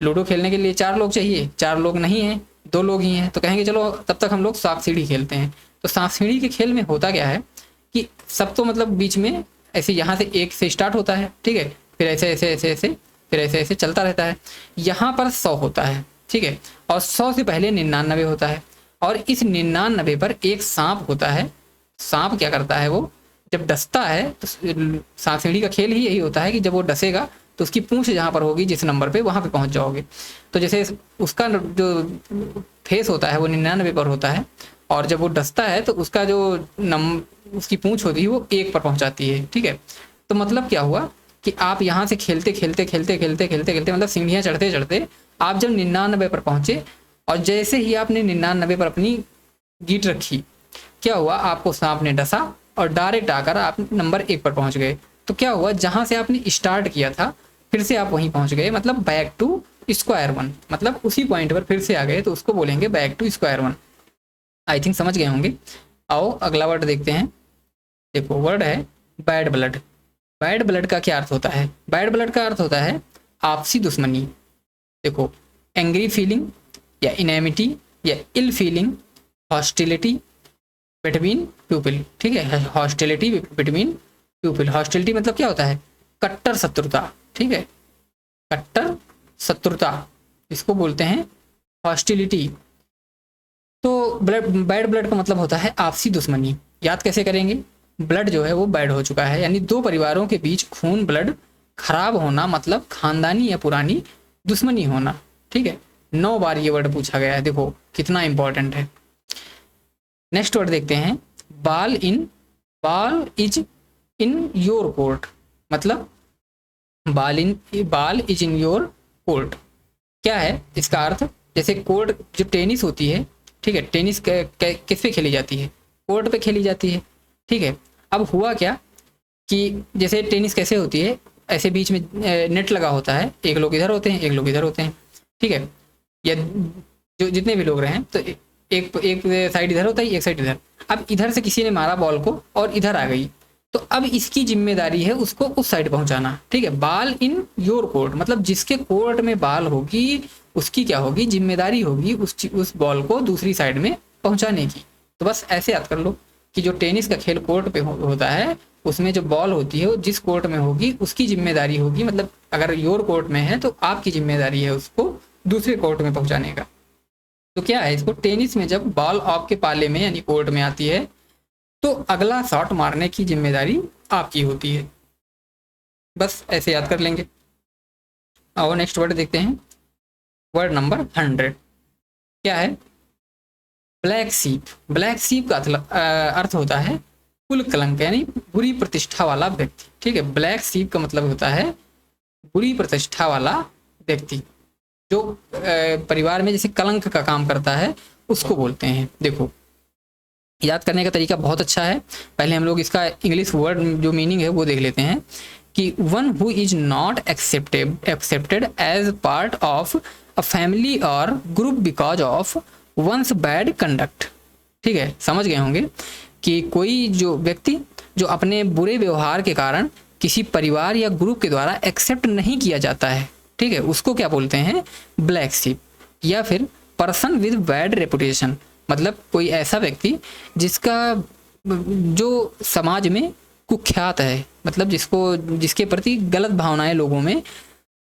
लूडो खेलने के लिए 4 लोग चाहिए, 4 लोग नहीं हैं, 2 लोग ही हैं, तो कहेंगे चलो तब तक हम लोग सांप सीढ़ी खेलते हैं। तो सांप सीढ़ी के खेल में होता क्या है कि सब तो मतलब बीच में ऐसे यहाँ से एक से स्टार्ट होता है, ठीक है, फिर ऐसे ऐसे ऐसे ऐसे फिर ऐसे ऐसे चलता रहता है। यहाँ पर 100 होता है, ठीक है, और 100 से पहले 99 होता है, और इस 99 पर एक सांप होता है। सांप क्या करता है, वो जब डसता है, तो सांप सीढ़ी का खेल ही यही होता है कि जब वो डसेगा तो उसकी पूंछ जहाँ पर होगी, जिस नंबर पे, वहाँ पे पहुँच जाओगे। तो जैसे उसका जो फेस होता है वो 99 पर होता है, और जब वो डसता है तो उसका जो उसकी पूंछ होती है वो 1 पर पहुँचाती है, ठीक है। तो मतलब क्या हुआ कि आप यहाँ से खेलते खेलते खेलते खेलते खेलते खेलते मतलब सीढ़ियाँ चढ़ते चढ़ते आप जब 99 पर पहुँचे, और जैसे ही आपने 99 पर अपनी गीट रखी, क्या हुआ, आपको सांप ने डसा और डायरेक्ट आकर आप नंबर 1 पर पहुँच गए। तो क्या हुआ, जहाँ से आपने स्टार्ट किया था फिर से आप वहीं पहुँच गए, मतलब बैक टू स्क्वायर वन, मतलब उसी पॉइंट पर फिर से आ गए, तो उसको बोलेंगे back to square one. I think समझ गए होंगे। आओ अगला वर्ड देखते हैं। देखो वर्ड है बैड ब्लड। बैड ब्लड का क्या अर्थ होता है, बैड ब्लड का अर्थ होता है आपसी दुश्मनी। देखो, एंग्री फीलिंग या इनेमिटी या इल फीलिंग, हॉस्टिलिटी बिटवीन पीपल, ठीक है, हॉस्टिलिटी बिटवीन पीपल। हॉस्टिलिटी मतलब क्या होता है, कट्टर शत्रुता, ठीक है, कट्टर शत्रुता, इसको बोलते हैं हॉस्टिलिटी। तो बैड ब्लड का मतलब होता है आपसी दुश्मनी। याद कैसे करेंगे, ब्लड जो है वो बैड हो चुका है, यानी 2 परिवारों के बीच खून ब्लड खराब होना, मतलब खानदानी या पुरानी दुश्मनी होना, ठीक है। 9 बार ये वर्ड पूछा गया है, देखो कितना इंपॉर्टेंट है। नेक्स्ट वर्ड देखते हैं, बाल इज इन योर कोर्ट, मतलब बाल इज इन योर कोर्ट क्या है इसका अर्थ। जैसे कोर्ट जो टेनिस होती है, ठीक है, टेनिस किस पे खेली जाती है, कोर्ट पे खेली जाती है, ठीक है। अब हुआ क्या कि जैसे टेनिस कैसे होती है, ऐसे बीच में नेट लगा होता है, एक लोग इधर होते हैं, एक लोग इधर होते हैं, ठीक है, या जो जितने भी लोग रहे तो एक साइड इधर होता है, एक साइड इधर। अब इधर से किसी ने मारा बॉल को और इधर आ गई, तो अब इसकी जिम्मेदारी है उसको उस साइड पहुंचाना, ठीक है। बाल इन योर कोर्ट मतलब जिसके कोर्ट में बाल होगी उसकी क्या होगी, जिम्मेदारी होगी उस बॉल को दूसरी साइड में पहुंचाने की। तो बस ऐसे याद कर लो कि जो टेनिस का खेल कोर्ट पे होता है, उसमें जो बॉल होती है वो जिस कोर्ट में होगी उसकी जिम्मेदारी होगी, मतलब अगर योर कोर्ट में है तो आपकी जिम्मेदारी है उसको दूसरे कोर्ट में पहुंचाने का। तो क्या है, इसको टेनिस में जब बॉल आपके पाले में यानी कोर्ट में आती है तो अगला शॉट मारने की जिम्मेदारी आपकी होती है। बस ऐसे याद कर लेंगे। और नेक्स्ट वर्ड देखते हैं, वर्ड नंबर 100 क्या है, ब्लैक सीप। ब्लैक सीप का अर्थ होता है कुल कलंक, यानी बुरी प्रतिष्ठा वाला व्यक्ति, ठीक है। ब्लैक सीप का मतलब होता है बुरी प्रतिष्ठा वाला व्यक्ति, जो परिवार में जैसे कलंक का काम करता है उसको बोलते हैं। देखो याद करने का तरीका बहुत अच्छा है, पहले हम लोग इसका इंग्लिश वर्ड जो मीनिंग है वो देख लेते हैं। कि one who is not accepted as part of a family और group because of one's bad conduct. ठीक है, समझ गए होंगे कि कोई जो व्यक्ति जो अपने बुरे व्यवहार के कारण किसी परिवार या ग्रुप के द्वारा एक्सेप्ट नहीं किया जाता है, ठीक है, उसको क्या बोलते हैं, ब्लैक शिप। या फिर पर्सन विद बैड रेपुटेशन, मतलब कोई ऐसा व्यक्ति जिसका जो समाज में कुख्यात है, मतलब जिसके प्रति गलत भावनाएं लोगों में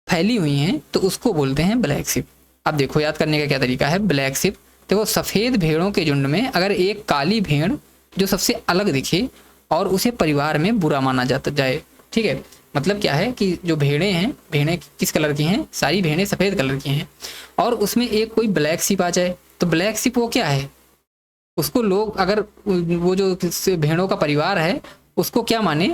फैली हुई हैं, तो उसको बोलते हैं ब्लैक शिप। अब देखो याद करने का क्या तरीका है। ब्लैक शिप, देखो सफ़ेद भेड़ों के झुंड में अगर एक काली भेड़ जो सबसे अलग दिखे और उसे परिवार में बुरा माना जाता जाए, ठीक है, मतलब क्या है कि जो भेड़ें हैं, भेड़ें किस कलर की हैं, सारी भेड़ें सफ़ेद कलर की हैं, और उसमें एक कोई ब्लैक शिप आ जाए, तो ब्लैक शिप वो क्या है, उसको लोग अगर वो जो भेड़ों का परिवार है उसको क्या माने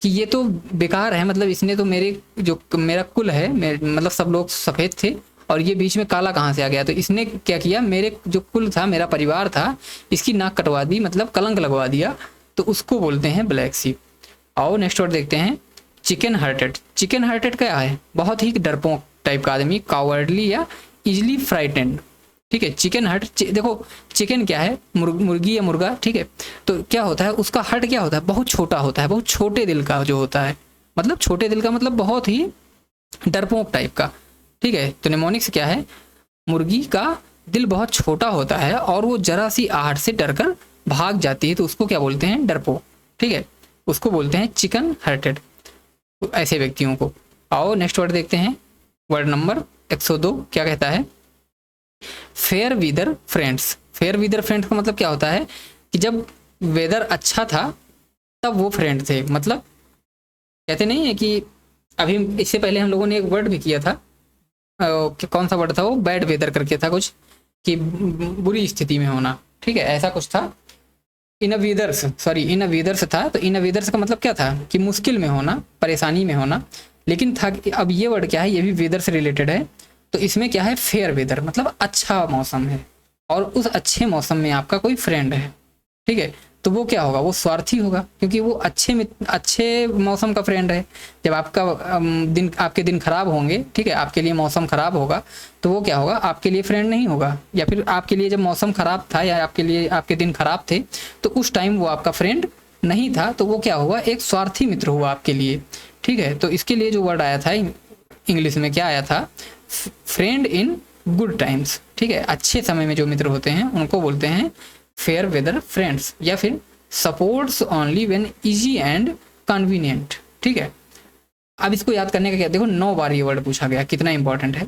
कि ये तो बेकार है, मतलब इसने तो मेरा कुल है, मतलब सब लोग सफ़ेद थे और ये बीच में काला कहाँ से आ गया, तो इसने क्या किया, मेरे जो कुल था, मेरा परिवार था, इसकी नाक कटवा दी, मतलब कलंक लगवा दिया, तो उसको बोलते हैं ब्लैक शिप। आओ नेक्स्ट वर्ड देखते हैं, चिकन हार्टेड। चिकन हार्टेड क्या है, बहुत ही डरपोक टाइप का आदमी, कावर्डली या इजिली फ्राइटेंड। ठीक है, चिकन हर्ट, देखो चिकन क्या है, मुर्गी या मुर्गा, ठीक है, तो क्या होता है उसका हर्ट क्या होता है, बहुत छोटा होता है, बहुत छोटे दिल का जो होता है, मतलब छोटे दिल का मतलब बहुत ही डरपोक टाइप का। ठीक है, तो निमोनिक्स क्या है, मुर्गी का दिल बहुत छोटा होता है और वो जरा सी आहट से डरकर भाग जाती है, तो उसको क्या बोलते हैं, डरपोक। ठीक है, उसको बोलते हैं चिकन हार्टेड, ऐसे व्यक्तियों को। आओ नेक्स्ट वर्ड देखते हैं, वर्ड नंबर 102 क्या कहता है, fair wither friends. Fair wither friends का मतलब क्या होता है कि जब वेदर अच्छा था तब वो फ्रेंड थे, मतलब कहते नहीं है कि अभी इससे पहले हम लोगों ने एक वर्ड भी किया था, कौन सा वर्ड था वो, बैड वेदर करके था कुछ, कि बुरी स्थिति में होना, ठीक है, ऐसा कुछ था, इन अ वीदर्स था, तो इन अ वीदर्स का मतलब क्या था कि मुश्किल में होना, परेशानी में होना, लेकिन था अब ये वर्ड क्या है, ये भी वेदर से रिलेटेड है, तो इसमें क्या है, फेयर वेदर, मतलब अच्छा मौसम है और उस अच्छे मौसम में आपका कोई फ्रेंड है, ठीक है, तो वो क्या होगा, वो स्वार्थी होगा, क्योंकि वो अच्छे मौसम का फ्रेंड है। जब आपके दिन खराब होंगे, ठीक है, आपके लिए मौसम खराब होगा, तो वो क्या होगा, आपके लिए फ्रेंड नहीं होगा, या फिर आपके लिए जब मौसम खराब था या आपके दिन खराब थे तो उस टाइम वो आपका फ्रेंड नहीं था, तो वो क्या हुआ, एक स्वार्थी मित्र हुआ आपके लिए। ठीक है, तो इसके लिए जो वर्ड आया था इंग्लिश में, क्या आया था, फ्रेंड इन गुड टाइम्स। ठीक है, अच्छे समय में जो मित्र होते हैं उनको बोलते हैं फेयर वेदर फ्रेंड्स, या फिर supports only when easy and convenient. ठीक है, अब इसको याद करने का क्या, देखो 9 बार ये वर्ड पूछा गया, कितना इंपॉर्टेंट है।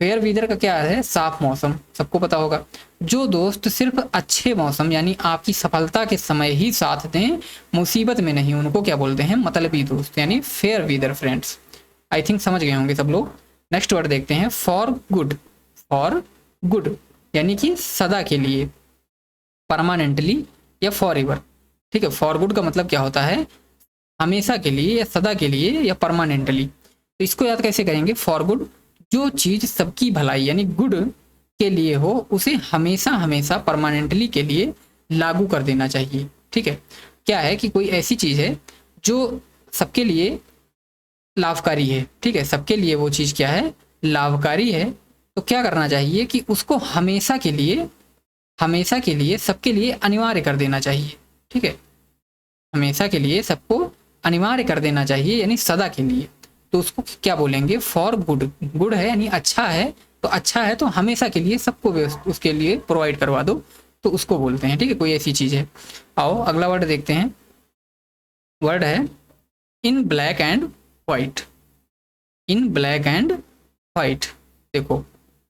फेयर वेदर का क्या है, साफ मौसम, सबको पता होगा। जो दोस्त सिर्फ अच्छे मौसम यानी आपकी सफलता के समय ही साथ दें, मुसीबत में नहीं, उनको क्या बोलते हैं, मतलबी दोस्त, यानी fair weather friends. I think समझ गए होंगे सब लोग। नेक्स्ट वर्ड देखते हैं, फॉर गुड। फॉर गुड यानी कि सदा के लिए, परमानेंटली या फॉर एवर। ठीक है, फॉर गुड का मतलब क्या होता है, हमेशा के लिए या सदा के लिए या परमानेंटली। तो इसको याद कैसे करेंगे, फॉर गुड, जो चीज़ सबकी भलाई यानी गुड के लिए हो उसे हमेशा हमेशा परमानेंटली के लिए लागू कर देना चाहिए। ठीक है, क्या है कि कोई ऐसी चीज़ है जो सबके लिए लाभकारी है, ठीक है, सबके लिए वो चीज़ क्या है, लाभकारी है, तो क्या करना चाहिए कि उसको हमेशा के लिए सबके लिए अनिवार्य कर देना चाहिए। ठीक है, हमेशा के लिए सबको अनिवार्य कर देना चाहिए, यानी सदा के लिए, तो उसको क्या बोलेंगे, फॉर गुड। गुड है यानी अच्छा है, तो अच्छा है तो हमेशा के लिए सबको उसके लिए प्रोवाइड करवा दो, तो उसको बोलते हैं। ठीक है, कोई ऐसी चीज़ है। आओ अगला वर्ड देखते हैं, वर्ड है in black and white. In black and white, देखो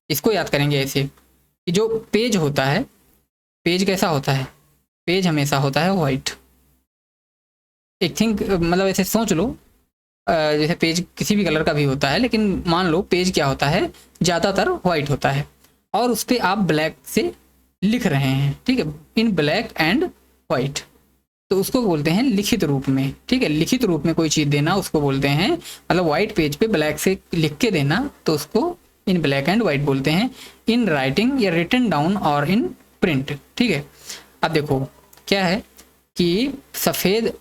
इसको याद करेंगे ऐसे कि जो पेज होता है, पेज कैसा होता है, पेज हमेशा होता है वाइट। एक थिंक मतलब ऐसे सोच लो, जैसे पेज किसी भी कलर का भी होता है, लेकिन मान लो पेज क्या होता है, ज़्यादातर वाइट होता है और उस पर आप ब्लैक से लिख रहे हैं। ठीक है, इन ब्लैक एंड वाइट, तो उसको बोलते हैं लिखित रूप में। ठीक है, लिखित रूप में कोई चीज़ देना उसको बोलते हैं, मतलब वाइट पेज पे ब्लैक से लिख के देना, तो उसको इन ब्लैक एंड वाइट बोलते हैं। इन राइटिंग या रिटन डाउन और इन प्रिंट। ठीक है, अब देखो क्या है कि सफ़ेद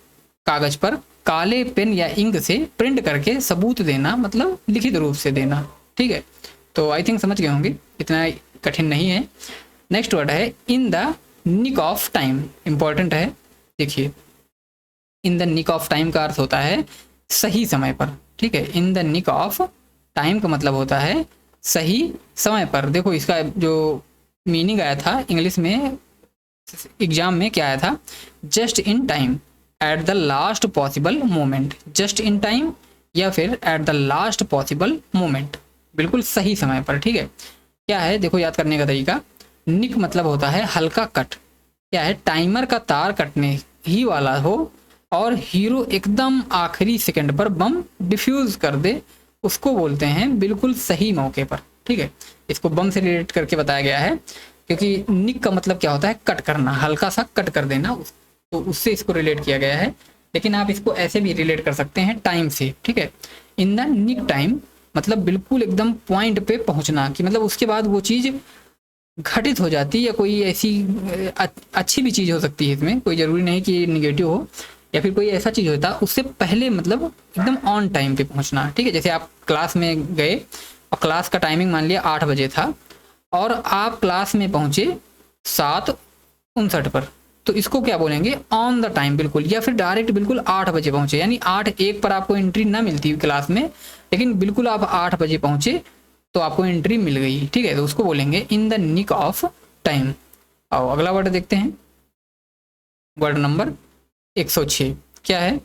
कागज़ पर काले पेन या इंक से प्रिंट करके सबूत देना, मतलब लिखित रूप से देना। ठीक है, तो आई थिंक समझ गए होंगे, इतना कठिन नहीं है। नेक्स्ट वर्ड है in the nick of time, important है। देखिए, in the nick of time का अर्थ होता है सही समय पर। ठीक है, in the nick of time का मतलब होता है सही समय पर। देखो, इसका जो मीनिंग आया था इंग्लिश में, एग्जाम में क्या आया था, just in time, at the last possible moment. Just in time या फिर at the last possible moment, बिल्कुल सही समय पर। ठीक है, क्या है, देखो याद करने का तरीका, निक मतलब होता है हल्का कट। क्या है, टाइमर का तार कटने ही वाला हो और हीरो एकदम आखिरी सेकंड पर बम डिफ्यूज कर दे, उसको बोलते हैं बिल्कुल सही मौके पर। ठीक है, इसको बम से रिलेट करके बताया गया है, क्योंकि निक का मतलब क्या होता है, कट करना, हल्का सा कट कर देना, तो उससे इसको रिलेट किया गया है। लेकिन आप इसको ऐसे भी रिलेट कर सकते हैं टाइम से। ठीक है, इन द निक टाइम मतलब बिल्कुल एकदम पॉइंट पे पहुंचना, कि मतलब उसके बाद वो चीज़ घटित हो जाती है, या कोई ऐसी अच्छी भी चीज़ हो सकती है, इसमें कोई ज़रूरी नहीं कि निगेटिव हो, या फिर कोई ऐसा चीज़ होता है उससे पहले, मतलब एकदम ऑन टाइम पे पहुंचना। ठीक है, जैसे आप क्लास में गए और क्लास का टाइमिंग मान लिया 8 बजे था और आप क्लास में पहुंचे 7:59 पर, तो इसको क्या बोलेंगे, ऑन द टाइम बिल्कुल, या फिर डायरेक्ट बिल्कुल 8 बजे पहुंचे, यानी 8:01 पर आपको एंट्री ना मिलती क्लास में, लेकिन बिल्कुल आप 8 बजे पहुंचे तो आपको एंट्री मिल गई। ठीक है, तो उसको बोलेंगे in the nick of time. आओ अगला वर्ड देखते हैं, वर्ड नंबर 106 क्या है,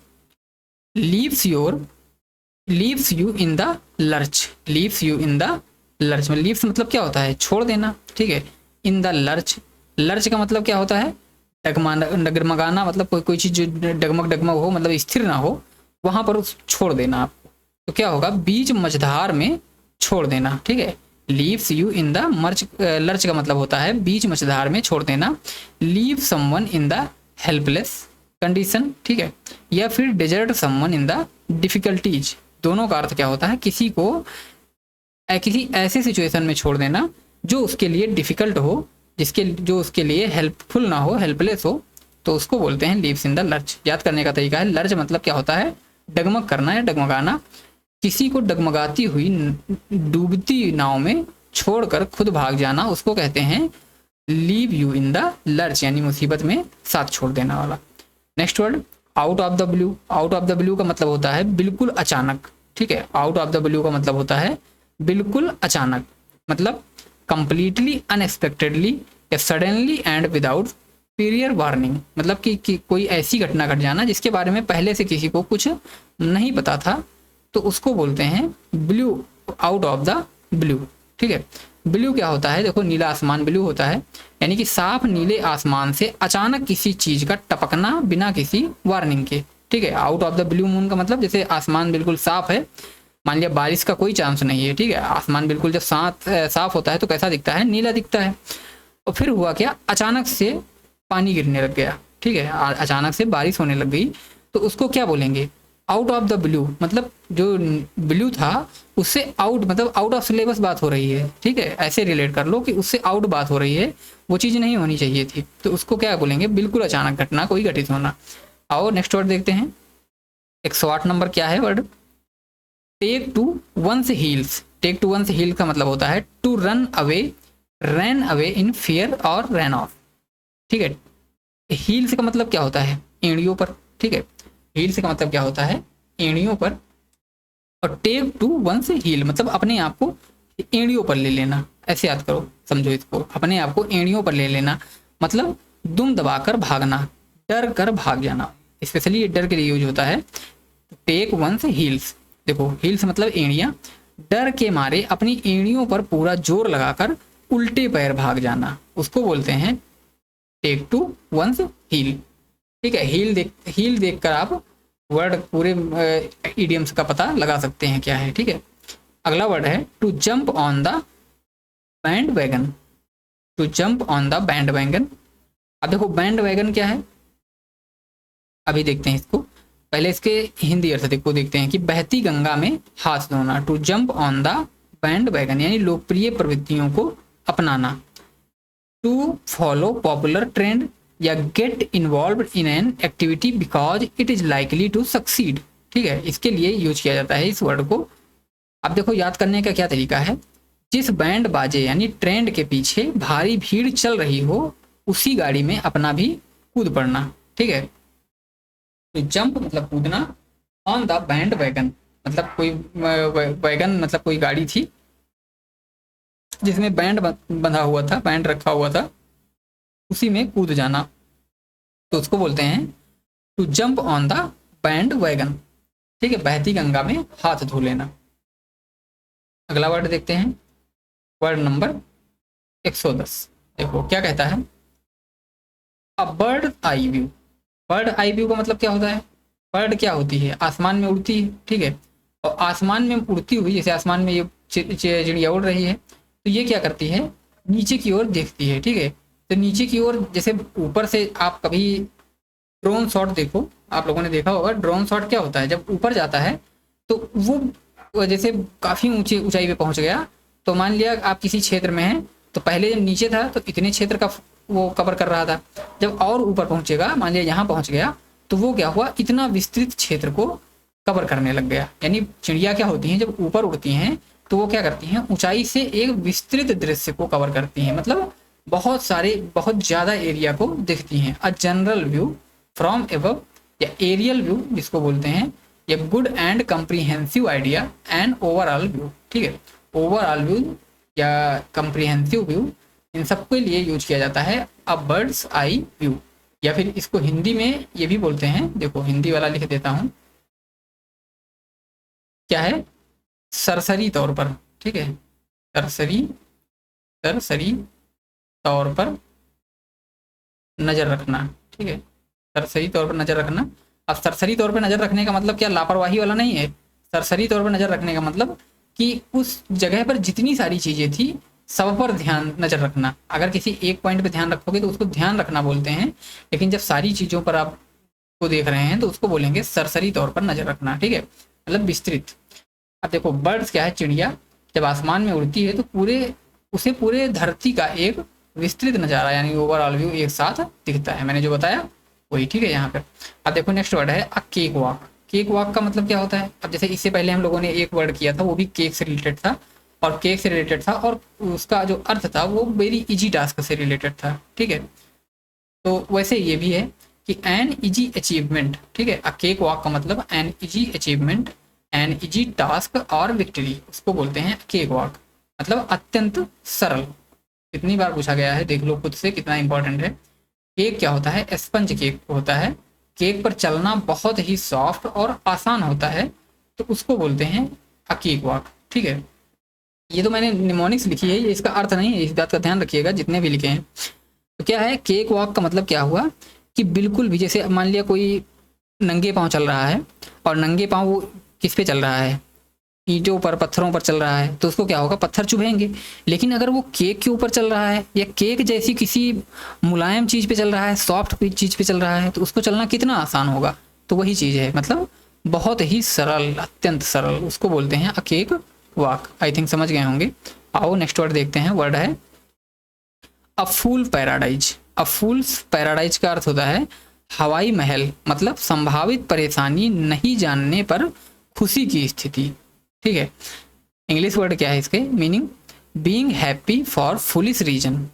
leaves you in the lurch. Leaves you in the lurch, leaves मतलब क्या होता है, छोड़ देना। ठीक है, इन द लर्च, लर्च का मतलब क्या होता है, डगमगाना, मतलब कोई चीज़ जो डगमग हो, मतलब स्थिर ना हो, वहाँ पर छोड़ देना आपको। तो क्या होगा, बीच मझधार में छोड़ देना। ठीक है, leaves you in the lurch का मतलब होता है बीच मझधार में छोड़ देना। Leave someone in the helpless condition. ठीक है, या फिर desert someone in the difficulties, दोनों का अर्थ क्या होता है, किसी को किसी ऐसे सिचुएशन में छोड़ देना जो उसके लिए डिफिकल्ट हो, जो उसके लिए हेल्पफुल ना हो, हेल्पलेस हो, तो उसको बोलते हैं लीव्स इन द लर्च। याद करने का तरीका है, लर्च मतलब क्या होता है, डगमग करना या डगमगाना, किसी को डगमगाती हुई डूबती नाव में छोड़कर खुद भाग जाना, उसको कहते हैं leave you in the lurch, यानी मुसीबत में साथ छोड़ देना वाला। Next word out of the blue. Out of the blue का मतलब होता है बिल्कुल अचानक। ठीक है, आउट ऑफ द ब्लू का मतलब होता है बिल्कुल अचानक, मतलब कंप्लीटली अनएक्सपेक्टेडली या सडनली एंड विदाउट पीरियर वार्निंग, मतलब कि कोई ऐसी घटना घट जाना जिसके बारे में पहले से किसी को कुछ नहीं पता था, तो उसको बोलते हैं blue, out of the blue. ठीक है, ब्लू क्या होता है, देखो नीला आसमान ब्लू होता है, यानी कि साफ नीले आसमान से अचानक किसी चीज का टपकना बिना किसी वार्निंग के। ठीक है, out of the blue moon का मतलब जैसे आसमान बिल्कुल साफ है, मान लिया बारिश का कोई चांस नहीं है। ठीक है, आसमान बिल्कुल जब साफ होता है तो कैसा दिखता है, नीला दिखता है। और फिर हुआ क्या, अचानक से पानी गिरने लग गया। ठीक है, अचानक से बारिश होने लग गई, तो उसको क्या बोलेंगे, आउट ऑफ द ब्लू, मतलब जो ब्लू था उससे आउट, मतलब आउट ऑफ सिलेबस बात हो रही है। ठीक है, ऐसे रिलेट कर लो कि उससे आउट बात हो रही है, वो चीज़ नहीं होनी चाहिए थी, तो उसको क्या बोलेंगे, बिल्कुल अचानक घटना, कोई घटित होना। आओ नेक्स्ट वर्ड देखते हैं, 108 नंबर क्या है word, take to one's heels. Take to one's heel का मतलब होता है to run away in fear और रन ऑफ। ठीक है, हील्स का मतलब क्या होता है, एड़ियों पर। ठीक है, हील्स का मतलब क्या होता है, एड़ियों पर, और टेक टू वंस हील मतलब अपने आप को एड़ियों पर ले लेना। ऐसे याद करो, समझो इसको, अपने आप को एड़ियों पर ले लेना मतलब दुम दबाकर भागना, डर कर भाग जाना, स्पेशली ये डर के लिए यूज होता है। टेक वंस हील्स, देखो हील्स मतलब एड़ियां, डर के मारे अपनी एड़ियों पर पूरा जोर लगाकर उल्टे पैर भाग जाना, उसको बोलते हैं टेक टू वंस हील। ठीक है, हील देखकर आप वर्ड पूरे इडियम्स का पता लगा सकते हैं क्या है। ठीक है, अगला वर्ड है to jump on the bandwagon. To jump on the bandwagon. अब देखो बैंड वैगन क्या है, अभी देखते हैं इसको, पहले इसके हिंदी अर्थ देखो, देखते हैं कि बहती गंगा में हाथ धोना। To jump on the bandwagon यानी लोकप्रिय प्रवृत्तियों को अपनाना। टू फॉलो पॉपुलर ट्रेंड, या get involve in an activity because it is likely to succeed. ठीक है, इसके लिए यूज किया जाता है इस वर्ड को। अब देखो याद करने का क्या तरीका है, जिस बैंड बाजे यानी ट्रेंड के पीछे भारी भीड़ चल रही हो उसी गाड़ी में अपना भी कूद पड़ना। ठीक है, तो जंप मतलब कूदना, ऑन द बैंड वैगन मतलब कोई वैगन मतलब कोई गाड़ी थी जिसमें बैंड बंधा हुआ था, बैंड रखा हुआ था, उसी में कूद जाना, तो उसको बोलते हैं to jump on the bandwagon. ठीक है, बहती गंगा में हाथ धो लेना। अगला वर्ड देखते हैं, वर्ड नंबर 110। देखो क्या कहता है, a bird eye view. Bird eye view का मतलब क्या होता है, बर्ड क्या होती है, आसमान में उड़ती है। ठीक है, और आसमान में उड़ती हुई, जैसे आसमान में ये चिड़िया उड़ रही है, तो ये क्या करती है, नीचे की ओर देखती है। ठीक है, तो नीचे की ओर, जैसे ऊपर से आप कभी ड्रोन शॉट देखो, आप लोगों ने देखा होगा, ड्रोन शॉट क्या होता है, जब ऊपर जाता है तो वो जैसे काफ़ी ऊंचाई पे पहुंच गया, तो मान लिया आप किसी क्षेत्र में हैं, तो पहले जब नीचे था तो इतने क्षेत्र का वो कवर कर रहा था, जब और ऊपर पहुंचेगा, मान लिया यहाँ पहुंच गया, तो वो क्या हुआ, इतना विस्तृत क्षेत्र को कवर करने लग गया। यानी चिड़िया क्या होती हैं, जब ऊपर उड़ती हैं तो वो क्या करती हैं, ऊंचाई से एक विस्तृत दृश्य को कवर करती हैं, मतलब बहुत सारे, बहुत ज़्यादा एरिया को देखती हैं। A general view from above या एरियल व्यू जिसको बोलते हैं, या good and comprehensive idea and overall view. ठीक है, ओवरऑल व्यू या कंप्रीहेंसिव व्यू, इन सब के लिए यूज किया जाता है अ बर्ड्स आई व्यू, या फिर इसको हिंदी में ये भी बोलते हैं, देखो हिंदी वाला लिख देता हूँ, क्या है, सरसरी तौर पर। ठीक है, सरसरी तौर पर नजर रखना। ठीक है, सरसरी तौर पर नजर रखना। अब सरसरी तौर पर नजर रखने का मतलब क्या, लापरवाही वाला नहीं है। सरसरी तौर पर नजर रखने का मतलब कि उस जगह पर जितनी सारी चीजें थी सब पर ध्यान नजर रखना। अगर किसी एक पॉइंट पे ध्यान रखोगे तो उसको ध्यान रखना बोलते हैं, लेकिन जब सारी चीजों पर आप को देख रहे हैं तो उसको बोलेंगे सरसरी तौर पर नजर रखना। ठीक है, मतलब विस्तृत। अब देखो बर्ड्स क्या है, चिड़िया जब आसमान में उड़ती है तो पूरे धरती का एक विस्तृत नज़ारा यानी ओवरऑल व्यू एक साथ दिखता है, मैंने जो बताया वही। ठीक है, यहाँ पर अब देखो नेक्स्ट वर्ड है अ केक वॉक। केक वॉक का मतलब क्या होता है, अब जैसे इससे पहले हम लोगों ने एक वर्ड किया था, वो भी केक से रिलेटेड था, और केक से रिलेटेड था, और उसका जो अर्थ था वो वेरी इजी टास्क से रिलेटेड था। ठीक है, तो वैसे ये भी है कि एन इजी अचीवमेंट। ठीक है, अ केक वॉक का मतलब an easy achievement, an easy task और विक्ट्री, उसको बोलते हैं केक वॉक, मतलब अत्यंत सरल। कितनी बार पूछा गया है, देख लो खुद से कितना इंपॉर्टेंट है। केक क्या होता है, स्पंज केक होता है, केक पर चलना बहुत ही सॉफ्ट और आसान होता है, तो उसको बोलते हैं अ केक वॉक। ठीक है, ये तो मैंने निमोनिक्स लिखी है, ये इसका अर्थ नहीं है, इस बात का ध्यान रखिएगा जितने भी लिखे हैं। तो क्या है, केक वॉक का मतलब क्या हुआ कि बिल्कुल भी, जैसे मान लिया कोई नंगे पाँव चल रहा है, और नंगे पाँव वो किस पे चल रहा है, ईंटों पर, पत्थरों पर चल रहा है, तो उसको क्या होगा, पत्थर चुभेंगे। लेकिन अगर वो केक के ऊपर चल रहा है या केक जैसी किसी मुलायम चीज़ पे चल रहा है, सॉफ्ट चीज़ पे चल रहा है, तो उसको चलना कितना आसान होगा। तो वही चीज़ है, मतलब बहुत ही सरल, अत्यंत सरल, उसको बोलते हैं अ केक वॉक। आई थिंक समझ गए होंगे। आओ नेक्स्ट वर्ड देखते हैं, वर्ड है अ फूल पैराडाइज। अ फूल्स पैराडाइज का अर्थ होता है हवाई महल, मतलब संभावित परेशानी नहीं जानने पर खुशी की स्थिति। ठीक है, इंग्लिश वर्ड क्या है इसके meaning, being happy for foolish reason,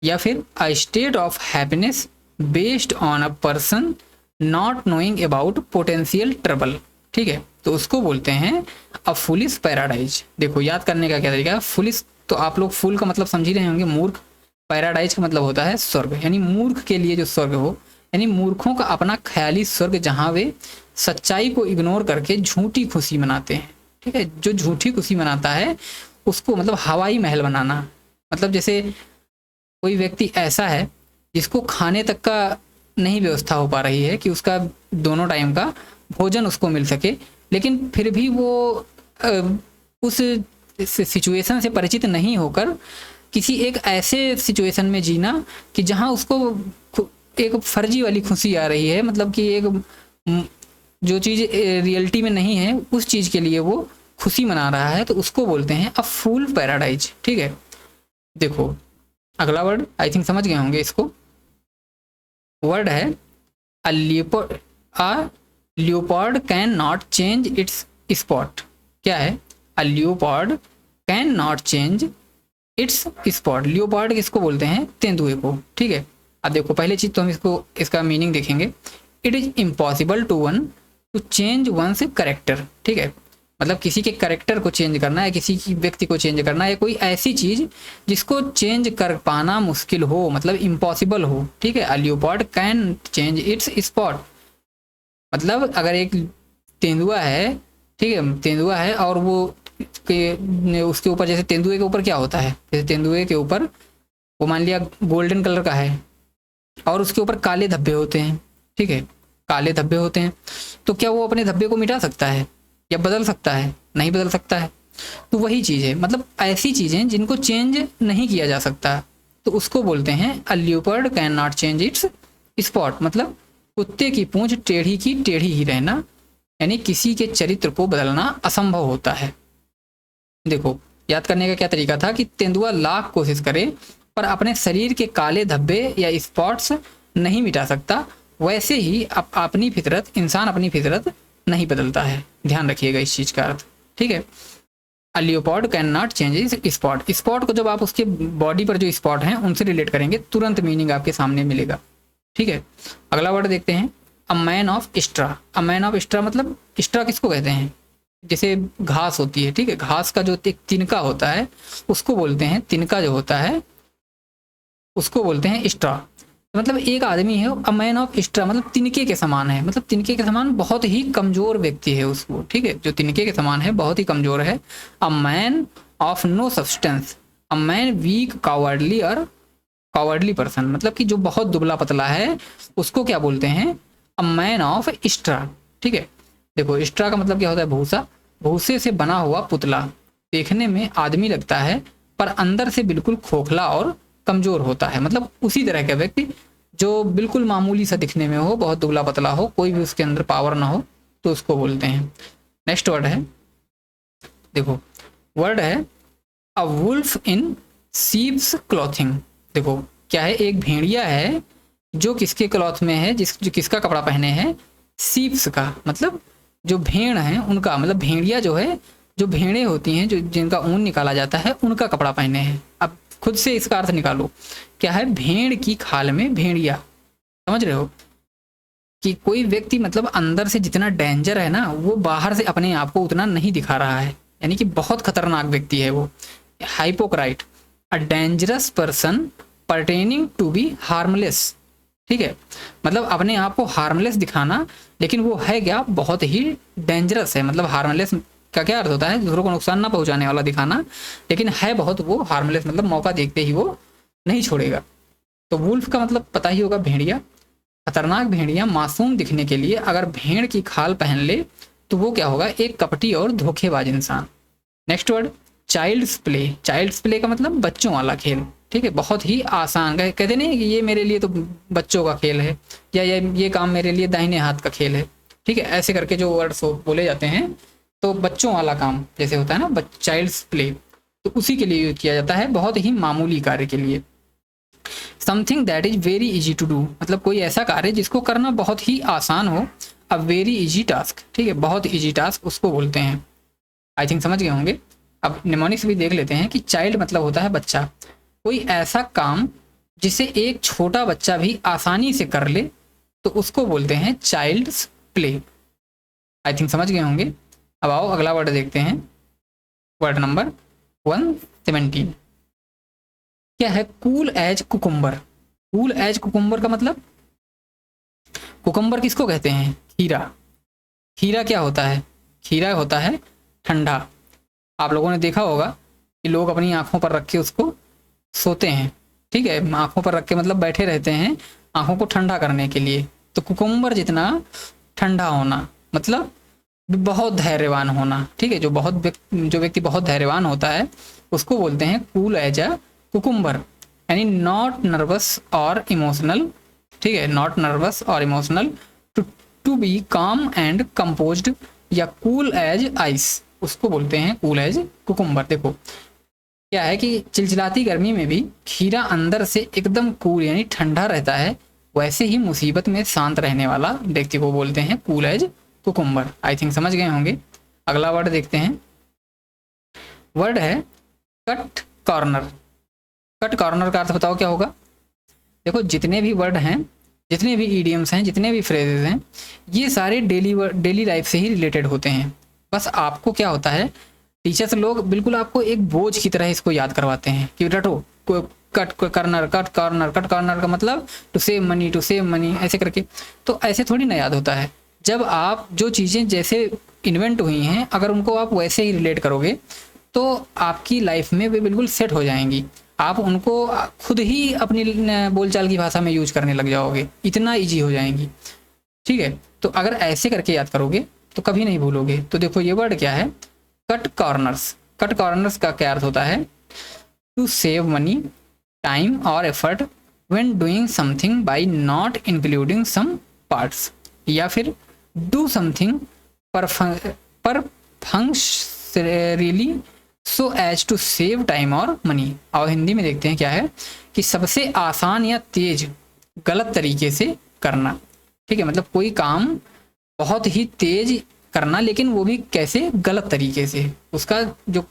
या फिर a state of happiness based on a person not knowing about potential trouble. ठीक है, तो उसको बोलते हैं अ फुलिश पैराडाइज। देखो याद करने का क्या तरीका है, फुलिश तो आप लोग फुल का मतलब समझ ही रहे होंगे, मूर्ख। पैराडाइज का मतलब होता है स्वर्ग, यानी मूर्ख के लिए जो स्वर्ग हो, यानी मूर्खों का अपना ख्याली स्वर्ग, जहाँ वे सच्चाई को इग्नोर करके झूठी खुशी मनाते हैं। ठीक है, जो झूठी खुशी मनाता है उसको मतलब हवाई महल बनाना। मतलब जैसे कोई व्यक्ति ऐसा है जिसको खाने तक का नहीं व्यवस्था हो पा रही है कि उसका दोनों टाइम का भोजन उसको मिल सके, लेकिन फिर भी वो उस सिचुएशन से परिचित नहीं होकर किसी एक ऐसे सिचुएशन में जीना कि जहाँ उसको एक फर्जी वाली खुशी आ रही है, मतलब कि एक जो चीज़ रियलिटी में नहीं है उस चीज़ के लिए वो खुशी मना रहा है, तो उसको बोलते हैं अ फूल पैराडाइज। ठीक है, देखो अगला वर्ड आई थिंक समझ गए होंगे इसको, वर्ड है a leopard can not change its spot. क्या है? A leopard can not change its spot. Leopard किसको बोलते हैं? तेंदुए को। ठीक है, अब देखो पहले चीज तो हम इसका मीनिंग देखेंगे। It is impossible to change one's character. ठीक है, मतलब किसी के करेक्टर को चेंज करना है, किसी की व्यक्ति को चेंज करना है, कोई ऐसी चीज जिसको चेंज कर पाना मुश्किल हो, मतलब इम्पॉसिबल हो। ठीक है, a leopard can change its spot, मतलब अगर एक तेंदुआ है, ठीक है, तेंदुआ है और वो उसके ऊपर, जैसे तेंदुए के ऊपर क्या होता है, जैसे तेंदुए के ऊपर वो मान लिया गोल्डन कलर का है और उसके ऊपर काले धब्बे होते हैं। ठीक है, काले धब्बे होते हैं, तो क्या वो अपने धब्बे को मिटा सकता है या बदल सकता है? नहीं बदल सकता है। तो वही चीज़ है, मतलब ऐसी चीज़ें जिनको चेंज नहीं किया जा सकता, तो उसको बोलते हैं a leopard can not change its spot, मतलब कुत्ते की पूंछ टेढ़ी की टेढ़ी ही रहना, यानी किसी के चरित्र को बदलना असंभव होता है। देखो याद करने का क्या तरीका था कि तेंदुआ लाख कोशिश करे पर अपने शरीर के काले धब्बे या स्पॉट्स नहीं मिटा सकता, वैसे ही अपनी फितरत, इंसान अपनी फितरत नहीं बदलता है। ध्यान रखिएगा इस चीज का अर्थ। ठीक है, a leopard can not change spot. Spot को जब आप उसके बॉडी पर जो स्पॉट हैं उनसे रिलेट करेंगे, तुरंत मीनिंग आपके सामने मिलेगा। ठीक है, अगला वर्ड देखते हैं, अ man of straw. A man of straw मतलब स्ट्रा किसको कहते हैं? जैसे घास होती है, ठीक है, घास का जो एक तिनका होता है उसको बोलते हैं, तिनका जो होता है उसको बोलते हैं स्ट्रा। मतलब एक आदमी है अ मैन ऑफ स्ट्रा, मतलब तिनके के समान है, मतलब तिनके के समान बहुत ही कमजोर व्यक्ति है उसको। ठीक है, जो तिनके के समान है बहुत ही कमजोर है। A man of no substance, a man weak cowardly और कावर्डली पर्सन, मतलब कि जो बहुत दुबला पतला है उसको क्या बोलते हैं? अ मैन ऑफ स्ट्रा। ठीक है, देखो स्ट्रा का मतलब क्या होता है? भूसा। भूसे से बना हुआ पुतला देखने में आदमी लगता है पर अंदर से बिल्कुल खोखला और कमजोर होता है, मतलब उसी तरह का व्यक्ति जो बिल्कुल मामूली सा दिखने में हो, बहुत दुबला पतला हो, कोई भी उसके अंदर पावर ना हो, तो उसको बोलते हैं। नेक्स्ट वर्ड है, देखो वर्ड है a wolf in sheep's clothing. देखो क्या है? एक भेड़िया है जो किसके क्लॉथ में है, जो किसका कपड़ा पहने हैं? शीप्स का, मतलब जो भेड़ है उनका, मतलब भेड़िया जो है, जो भेड़ें होती हैं, जो जिनका ऊन निकाला जाता है, उनका कपड़ा पहने हैं। अब खुद से इसका अर्थ निकालो, क्या है? भेड़ की खाल में भेड़िया। समझ रहे हो कि कोई व्यक्ति मतलब अंदर से जितना डेंजर है ना, वो बाहर से अपने आप को उतना नहीं दिखा रहा है, यानी कि बहुत खतरनाक व्यक्ति है वो। Hypocrite, a dangerous person pertaining to be harmless. ठीक है, मतलब अपने आप को हार्मलेस दिखाना, लेकिन वो है क्या? बहुत ही डेंजरस है। मतलब हार्मलेस का क्या अर्थ होता है? दूसरों को नुकसान ना पहुंचाने वाला दिखाना, लेकिन है बहुत वो हार्मलेस, मतलब मौका देखते ही वो नहीं छोड़ेगा। तो वुल्फ का मतलब पता ही होगा, भेड़िया। खतरनाक भेड़िया मासूम दिखने के लिए अगर भेड़ की खाल पहन ले तो वो क्या होगा? एक कपटी और धोखेबाज इंसान। Next word, child's play. Child's play का मतलब बच्चों वाला खेल। ठीक है, बहुत ही आसान, कहते नहीं कि ये मेरे लिए तो बच्चों का खेल है, या ये काम मेरे लिए दाहिने हाथ का खेल है। ठीक है, ऐसे करके जो वर्ड्स बोले जाते हैं, तो बच्चों वाला काम जैसे होता है ना, चाइल्ड्स प्ले, तो उसी के लिए यूज किया जाता है, बहुत ही मामूली कार्य के लिए। Something that is very easy to do, मतलब कोई ऐसा कार्य जिसको करना बहुत ही आसान हो। A very easy task. ठीक है, बहुत इजी टास्क उसको बोलते हैं। आई थिंक समझ गए होंगे। अब निमोनिक्स भी देख लेते हैं कि चाइल्ड मतलब होता है बच्चा, कोई ऐसा काम जिसे एक छोटा बच्चा भी आसानी से कर ले तो उसको बोलते हैं चाइल्ड्स प्ले। आई थिंक समझ गए होंगे। अब आओ अगला वर्ड देखते हैं, वर्ड नंबर 117। क्या है? Cool as cucumber. Cool as cucumber का मतलब, कुकुम्बर किसको कहते हैं? खीरा। खीरा क्या होता है? खीरा होता है ठंडा। आप लोगों ने देखा होगा कि लोग अपनी आंखों पर रख के उसको सोते हैं। ठीक है, आंखों पर रख के मतलब बैठे रहते हैं आंखों को ठंडा करने के लिए। तो कुकुम्बर जितना ठंडा होना, मतलब बहुत धैर्यवान होना। ठीक है, जो व्यक्ति बहुत धैर्यवान होता है उसको बोलते हैं कूल एज अ कुकुम्बर, यानी नॉट नर्वस और इमोशनल। ठीक है, नॉट नर्वस और इमोशनल, टू बी काम एंड कंपोज्ड, या कूल एज आइस, उसको बोलते हैं कूल एज कुकुम्बर। देखो क्या है कि चिलचिलाती गर्मी में भी खीरा अंदर से एकदम कूल यानी ठंडा रहता है, वैसे ही मुसीबत में शांत रहने वाला व्यक्ति को बोलते हैं cool as cucumber. I think समझ गए होंगे। अगला वर्ड देखते हैं। वर्ड है कट कॉर्नर। कट कॉर्नर का अर्थ बताओ क्या होगा। देखो जितने भी वर्ड हैं, जितने भी ईडियम्स हैं, जितने भी फ्रेजेस हैं, ये सारे डेली लाइफ से ही रिलेटेड होते हैं। बस आपको क्या होता है, टीचर्स लोग बिल्कुल आपको एक बोझ की तरह इसको याद करवाते हैं कि रटो cut corner, cut corner. Cut corner का मतलब to save money, to save money, ऐसे करके। तो ऐसे थोड़ी ना याद होता है। जब आप जो चीज़ें जैसे इन्वेंट हुई हैं, अगर उनको आप वैसे ही रिलेट करोगे तो आपकी लाइफ में वे बिल्कुल सेट हो जाएंगी। आप उनको खुद ही अपनी बोलचाल की भाषा में यूज करने लग जाओगे, इतना ईजी हो जाएंगी। ठीक है, तो अगर ऐसे करके याद करोगे तो कभी नहीं भूलोगे। तो देखो ये वर्ड क्या है, कट कॉर्नर्स। कट कॉर्नर्स का क्या अर्थ होता है, टू सेव मनी, टाइम और effort when doing something by not including some parts, या फिर do something perfunctorily so as to save time और मनी। और हिंदी में देखते हैं क्या है कि सबसे आसान या तेज गलत तरीके से करना। ठीक है, मतलब कोई काम बहुत ही तेज करना, लेकिन वो भी कैसे, गलत तरीके से। उसका जो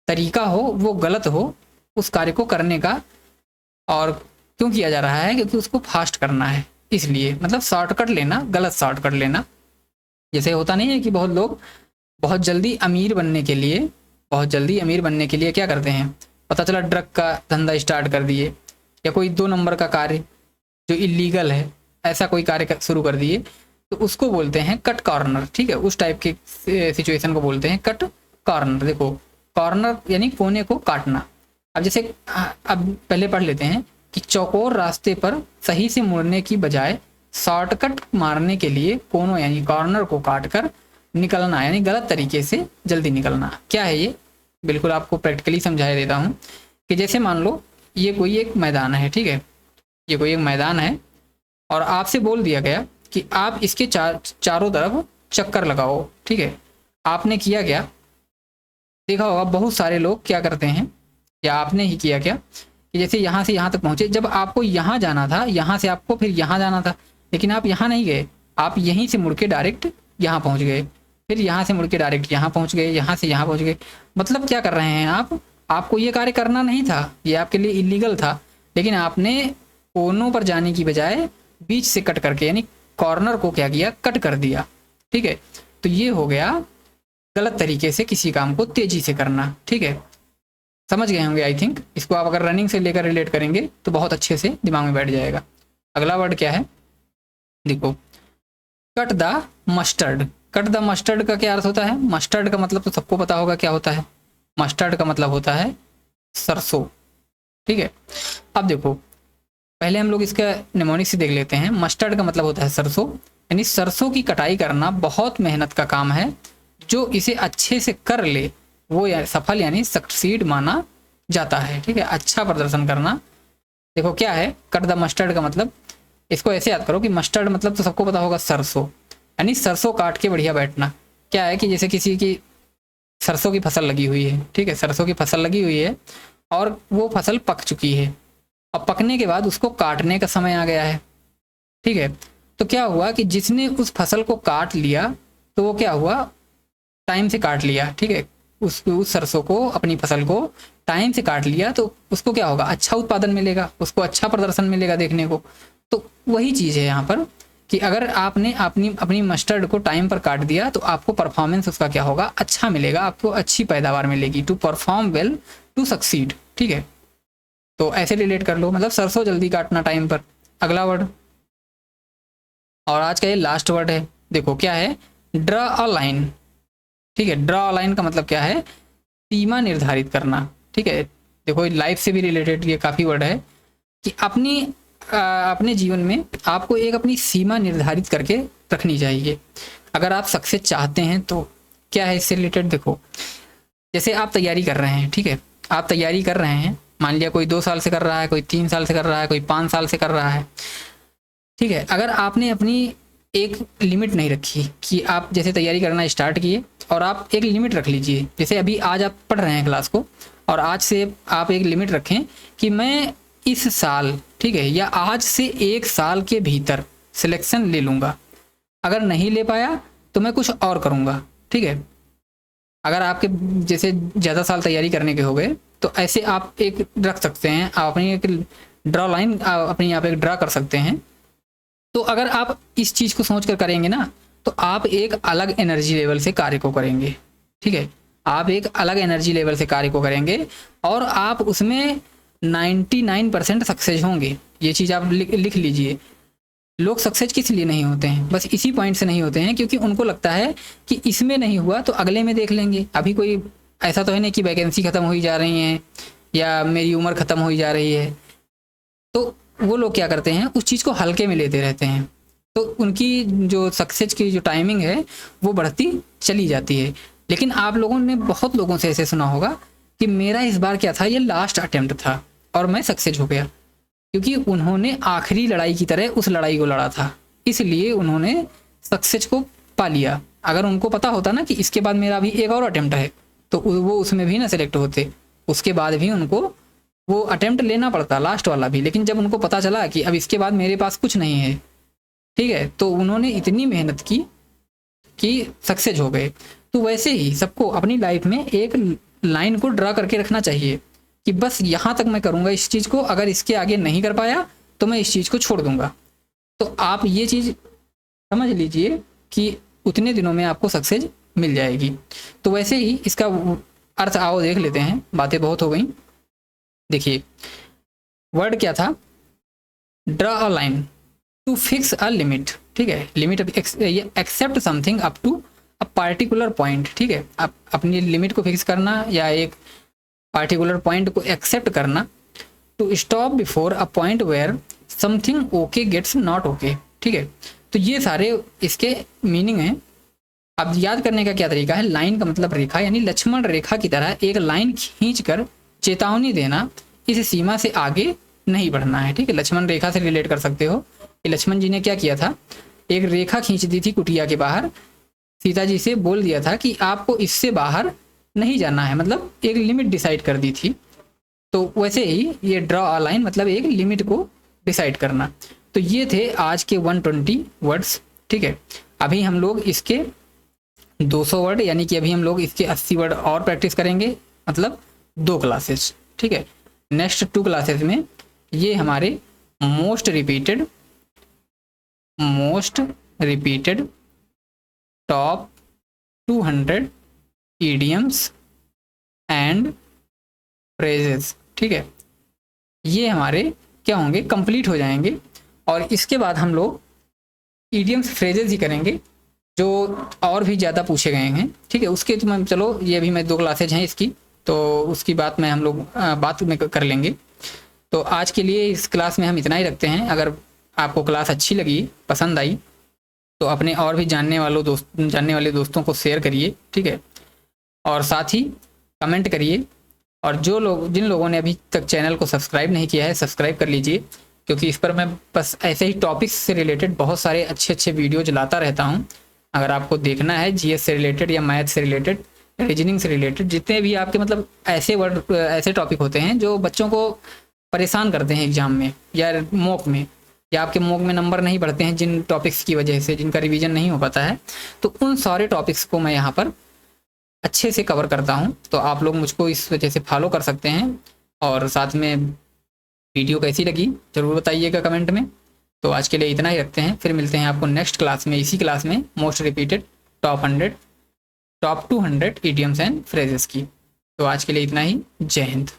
तरीका हो वो गलत हो उस कार्य को करने का। और क्यों किया जा रहा है, क्योंकि उसको फास्ट करना है, इसलिए मतलब शॉर्टकट लेना, गलत शॉर्टकट लेना। जैसे होता नहीं है कि बहुत लोग बहुत जल्दी अमीर बनने के लिए क्या करते हैं, पता चला ड्रग का धंधा स्टार्ट कर दिए, या कोई 2 नंबर का कार्य जो इलीगल है ऐसा कोई कार्य शुरू कर दिए, तो उसको बोलते हैं कट कॉर्नर। ठीक है, उस टाइप के सिचुएशन को बोलते हैं कट कॉर्नर। देखो कॉर्नर यानी कोने को काटना। अब जैसे अब पहले पढ़ लेते हैं कि चौकोर रास्ते पर सही से मुड़ने की बजाय शॉर्टकट मारने के लिए कोनों यानी कॉर्नर को काट कर निकलना, यानी गलत तरीके से जल्दी निकलना। क्या है ये, बिल्कुल आपको प्रैक्टिकली समझा देता हूँ कि जैसे मान लो ये कोई एक मैदान है। ठीक है, ये कोई एक मैदान है और आपसे बोल दिया गया कि आप इसके चारों तरफ चक्कर लगाओ। ठीक है, आपने किया क्या, देखा होगा बहुत सारे लोग क्या करते हैं, या आपने ही किया क्या कि जैसे यहाँ से यहाँ तक पहुँचे, जब आपको यहाँ जाना था, यहाँ से आपको फिर यहाँ जाना था, लेकिन आप यहाँ नहीं गए, आप यहीं से मुड़ के डायरेक्ट यहाँ पहुँच गए, फिर यहाँ से मुड़ के डायरेक्ट यहाँ पहुँच गए, यहाँ से यहाँ पहुँच गए। मतलब क्या कर रहे हैं आप, आपको ये कार्य करना नहीं था, ये आपके लिए इलीगल था, लेकिन आपने कोनों पर जाने की बजाय बीच से कट करके यानी कॉर्नर को क्या किया, कट कर दिया। ठीक है, तो ये हो गया गलत तरीके से किसी काम को तेजी से करना। ठीक है, समझ गए होंगे आई थिंक। इसको आप अगर रनिंग से लेकर रिलेट करेंगे तो बहुत अच्छे से दिमाग में बैठ जाएगा। अगला वर्ड क्या है, देखो cut the mustard. Cut the mustard का क्या अर्थ होता है, मस्टर्ड का मतलब तो सबको पता होगा क्या होता है। मस्टर्ड का मतलब होता है सरसों। ठीक है, अब देखो पहले हम लोग इसका निमोनिक से देख लेते हैं। मस्टर्ड का मतलब होता है सरसों, यानी सरसों की कटाई करना बहुत मेहनत का काम है। जो इसे अच्छे से कर ले वो सफल यानी सक्सीड माना जाता है। ठीक है, अच्छा प्रदर्शन करना। देखो क्या है कट द मस्टर्ड का मतलब, इसको ऐसे याद करो कि मस्टर्ड मतलब तो सबको पता होगा सरसों, यानी सरसों काट के बढ़िया बैठना। क्या है कि जैसे किसी की सरसों की फसल लगी हुई है। ठीक है, सरसों की फसल लगी हुई है और वो फसल पक चुकी है, अब पकने के बाद उसको काटने का समय आ गया है। ठीक है, तो क्या हुआ कि जिसने उस फसल को काट लिया तो वो क्या हुआ, टाइम से काट लिया। ठीक है, उस सरसों को, अपनी फसल को टाइम से काट लिया तो उसको क्या होगा, अच्छा उत्पादन मिलेगा, उसको अच्छा प्रदर्शन मिलेगा देखने को। तो वही चीज़ है यहाँ पर कि अगर आपने अपनी मस्टर्ड को टाइम पर काट दिया तो आपको परफॉर्मेंस उसका क्या होगा, अच्छा मिलेगा, आपको अच्छी पैदावार मिलेगी। To perform well, to succeed. ठीक है, तो ऐसे रिलेट कर लो, मतलब सरसों जल्दी काटना टाइम पर। अगला वर्ड और आज का ये लास्ट वर्ड है, देखो क्या है, ड्रा अ लाइन। ठीक है, ड्रा अ लाइन का मतलब क्या है, सीमा निर्धारित करना। ठीक है, देखो लाइफ से भी रिलेटेड ये काफ़ी वर्ड है कि अपने जीवन में आपको एक अपनी सीमा निर्धारित करके रखनी चाहिए अगर आप सक्सेस चाहते हैं। तो क्या है इससे रिलेटेड, देखो जैसे आप तैयारी कर रहे हैं। ठीक है, आप तैयारी कर रहे हैं, मान लिया कोई 2 साल से कर रहा है, कोई 3 साल से कर रहा है, कोई 5 साल से कर रहा है। ठीक है, अगर आपने अपनी एक लिमिट नहीं रखी कि आप जैसे तैयारी करना स्टार्ट किए और आप एक लिमिट रख लीजिए, जैसे अभी आज आप पढ़ रहे हैं क्लास को और आज से आप एक लिमिट रखें कि मैं इस साल, ठीक है, या आज से 1 साल के भीतर सिलेक्शन ले लूँगा। अगर नहीं ले पाया तो मैं कुछ और करूँगा, ठीक है। अगर आपके जैसे ज़्यादा साल तैयारी करने के हो गए तो ऐसे आप एक रख सकते हैं, आप अपनी एक ड्रॉ लाइन अपनी आप एक ड्रा कर सकते हैं। तो अगर आप इस चीज़ को सोच कर करेंगे ना तो आप एक अलग एनर्जी लेवल से कार्य को करेंगे, ठीक है। आप एक अलग एनर्जी लेवल से कार्य को करेंगे और आप उसमें 99% सक्सेस होंगे। ये चीज़ आप लिख लीजिए। लोग सक्सेस किस लिए नहीं होते हैं? बस इसी पॉइंट से नहीं होते हैं क्योंकि उनको लगता है कि इसमें नहीं हुआ तो अगले में देख लेंगे। अभी कोई ऐसा तो है नहीं कि वैकेंसी ख़त्म हो ही जा रही हैं या मेरी उम्र ख़त्म हो ही जा रही है, तो वो लोग क्या करते हैं, उस चीज़ को हल्के में लेते रहते हैं। तो उनकी जो सक्सेस की जो टाइमिंग है वो बढ़ती चली जाती है। लेकिन आप लोगों ने बहुत लोगों से ऐसे सुना होगा कि मेरा इस बार क्या था, ये लास्ट अटेम्प्ट था और मैं सक्सेस हो गया, क्योंकि उन्होंने आखिरी लड़ाई की तरह उस लड़ाई को लड़ा था, इसलिए उन्होंने सक्सेस को पा लिया। अगर उनको पता होता ना कि इसके बाद मेरा अभी एक और अटेम्प्ट है तो वो उसमें भी ना सेलेक्ट होते, उसके बाद भी उनको वो अटेम्प्ट लेना पड़ता, लास्ट वाला भी। लेकिन जब उनको पता चला कि अब इसके बाद मेरे पास कुछ नहीं है, ठीक है, तो उन्होंने इतनी मेहनत की कि सक्सेस हो गए। तो वैसे ही सबको अपनी लाइफ में एक लाइन को ड्रा करके रखना चाहिए कि बस यहाँ तक मैं करूँगा इस चीज़ को, अगर इसके आगे नहीं कर पाया तो मैं इस चीज़ को छोड़ दूँगा। तो आप ये चीज़ समझ लीजिए कि उतने दिनों में आपको सक्सेस मिल जाएगी। तो वैसे ही इसका अर्थ आओ देख लेते हैं, बातें बहुत हो गई। देखिए वर्ड क्या था, draw a line to fix a limit, ठीक है। Limit accept something up to a particular point, ठीक है। आप अपनी लिमिट को फिक्स करना या एक पार्टिकुलर पॉइंट को एक्सेप्ट करना। To stop before a point where something okay gets not okay, ठीक है। तो ये सारे इसके मीनिंग हैं। अब याद करने का क्या तरीका है, लाइन का मतलब रेखा, यानी लक्ष्मण रेखा की तरह एक लाइन खींचकर चेतावनी देना, इस सीमा से आगे नहीं बढ़ना है, ठीक है। लक्ष्मण रेखा से रिलेट कर सकते हो कि लक्ष्मण जी ने क्या किया था, एक रेखा खींच दी थी कुटिया के बाहर, सीता जी से बोल दिया था कि आपको इससे बाहर नहीं जाना है, मतलब एक लिमिट डिसाइड कर दी थी। तो वैसे ही ये ड्रॉ अ लाइन मतलब एक लिमिट को डिसाइड करना। तो ये थे आज के 120 वर्ड्स, ठीक है। अभी हम लोग इसके 200 वर्ड, यानी कि अभी हम लोग इसके 80 वर्ड और प्रैक्टिस करेंगे, मतलब 2 क्लासेस, ठीक है। नेक्स्ट 2 क्लासेस में ये हमारे most repeated top 200 idioms and phrases, ठीक है, ये हमारे क्या होंगे, कंप्लीट हो जाएंगे। और इसके बाद हम लोग इडियम्स फ्रेजेस ही करेंगे जो और भी ज़्यादा पूछे गए हैं, ठीक है। उसके तो मैं चलो ये भी मैं 2 क्लासेज हैं इसकी, तो उसकी बात में हम लोग बात में कर लेंगे। तो आज के लिए इस क्लास में हम इतना ही रखते हैं। अगर आपको क्लास अच्छी लगी, पसंद आई, तो अपने और भी जानने वाले दोस्तों को शेयर करिए, ठीक है। और साथ ही कमेंट करिए। और जिन लोगों ने अभी तक चैनल को सब्सक्राइब नहीं किया है, सब्सक्राइब कर लीजिए, क्योंकि इस पर मैं बस ऐसे ही टॉपिक्स से रिलेटेड बहुत सारे अच्छे वीडियोज लाता रहता हूँ। अगर आपको देखना है जीएस से रिलेटेड या मैथ से रिलेटेड, रीजनिंग से रिलेटेड, जितने भी आपके मतलब ऐसे टॉपिक होते हैं जो बच्चों को परेशान करते हैं एग्जाम में या मॉक में, या आपके मॉक में नंबर नहीं बढ़ते हैं जिन टॉपिक्स की वजह से, जिनका रिवीजन नहीं हो पाता है, तो उन सारे टॉपिक्स को मैं यहाँ पर अच्छे से कवर करता हूँ। तो आप लोग मुझको इस वजह से फॉलो कर सकते हैं। और साथ में वीडियो कैसी लगी ज़रूर बताइएगा कमेंट में। तो आज के लिए इतना ही रखते हैं, फिर मिलते हैं आपको नेक्स्ट क्लास में, इसी क्लास में most repeated top 200 idioms and phrases की। तो आज के लिए इतना ही, जय हिंद।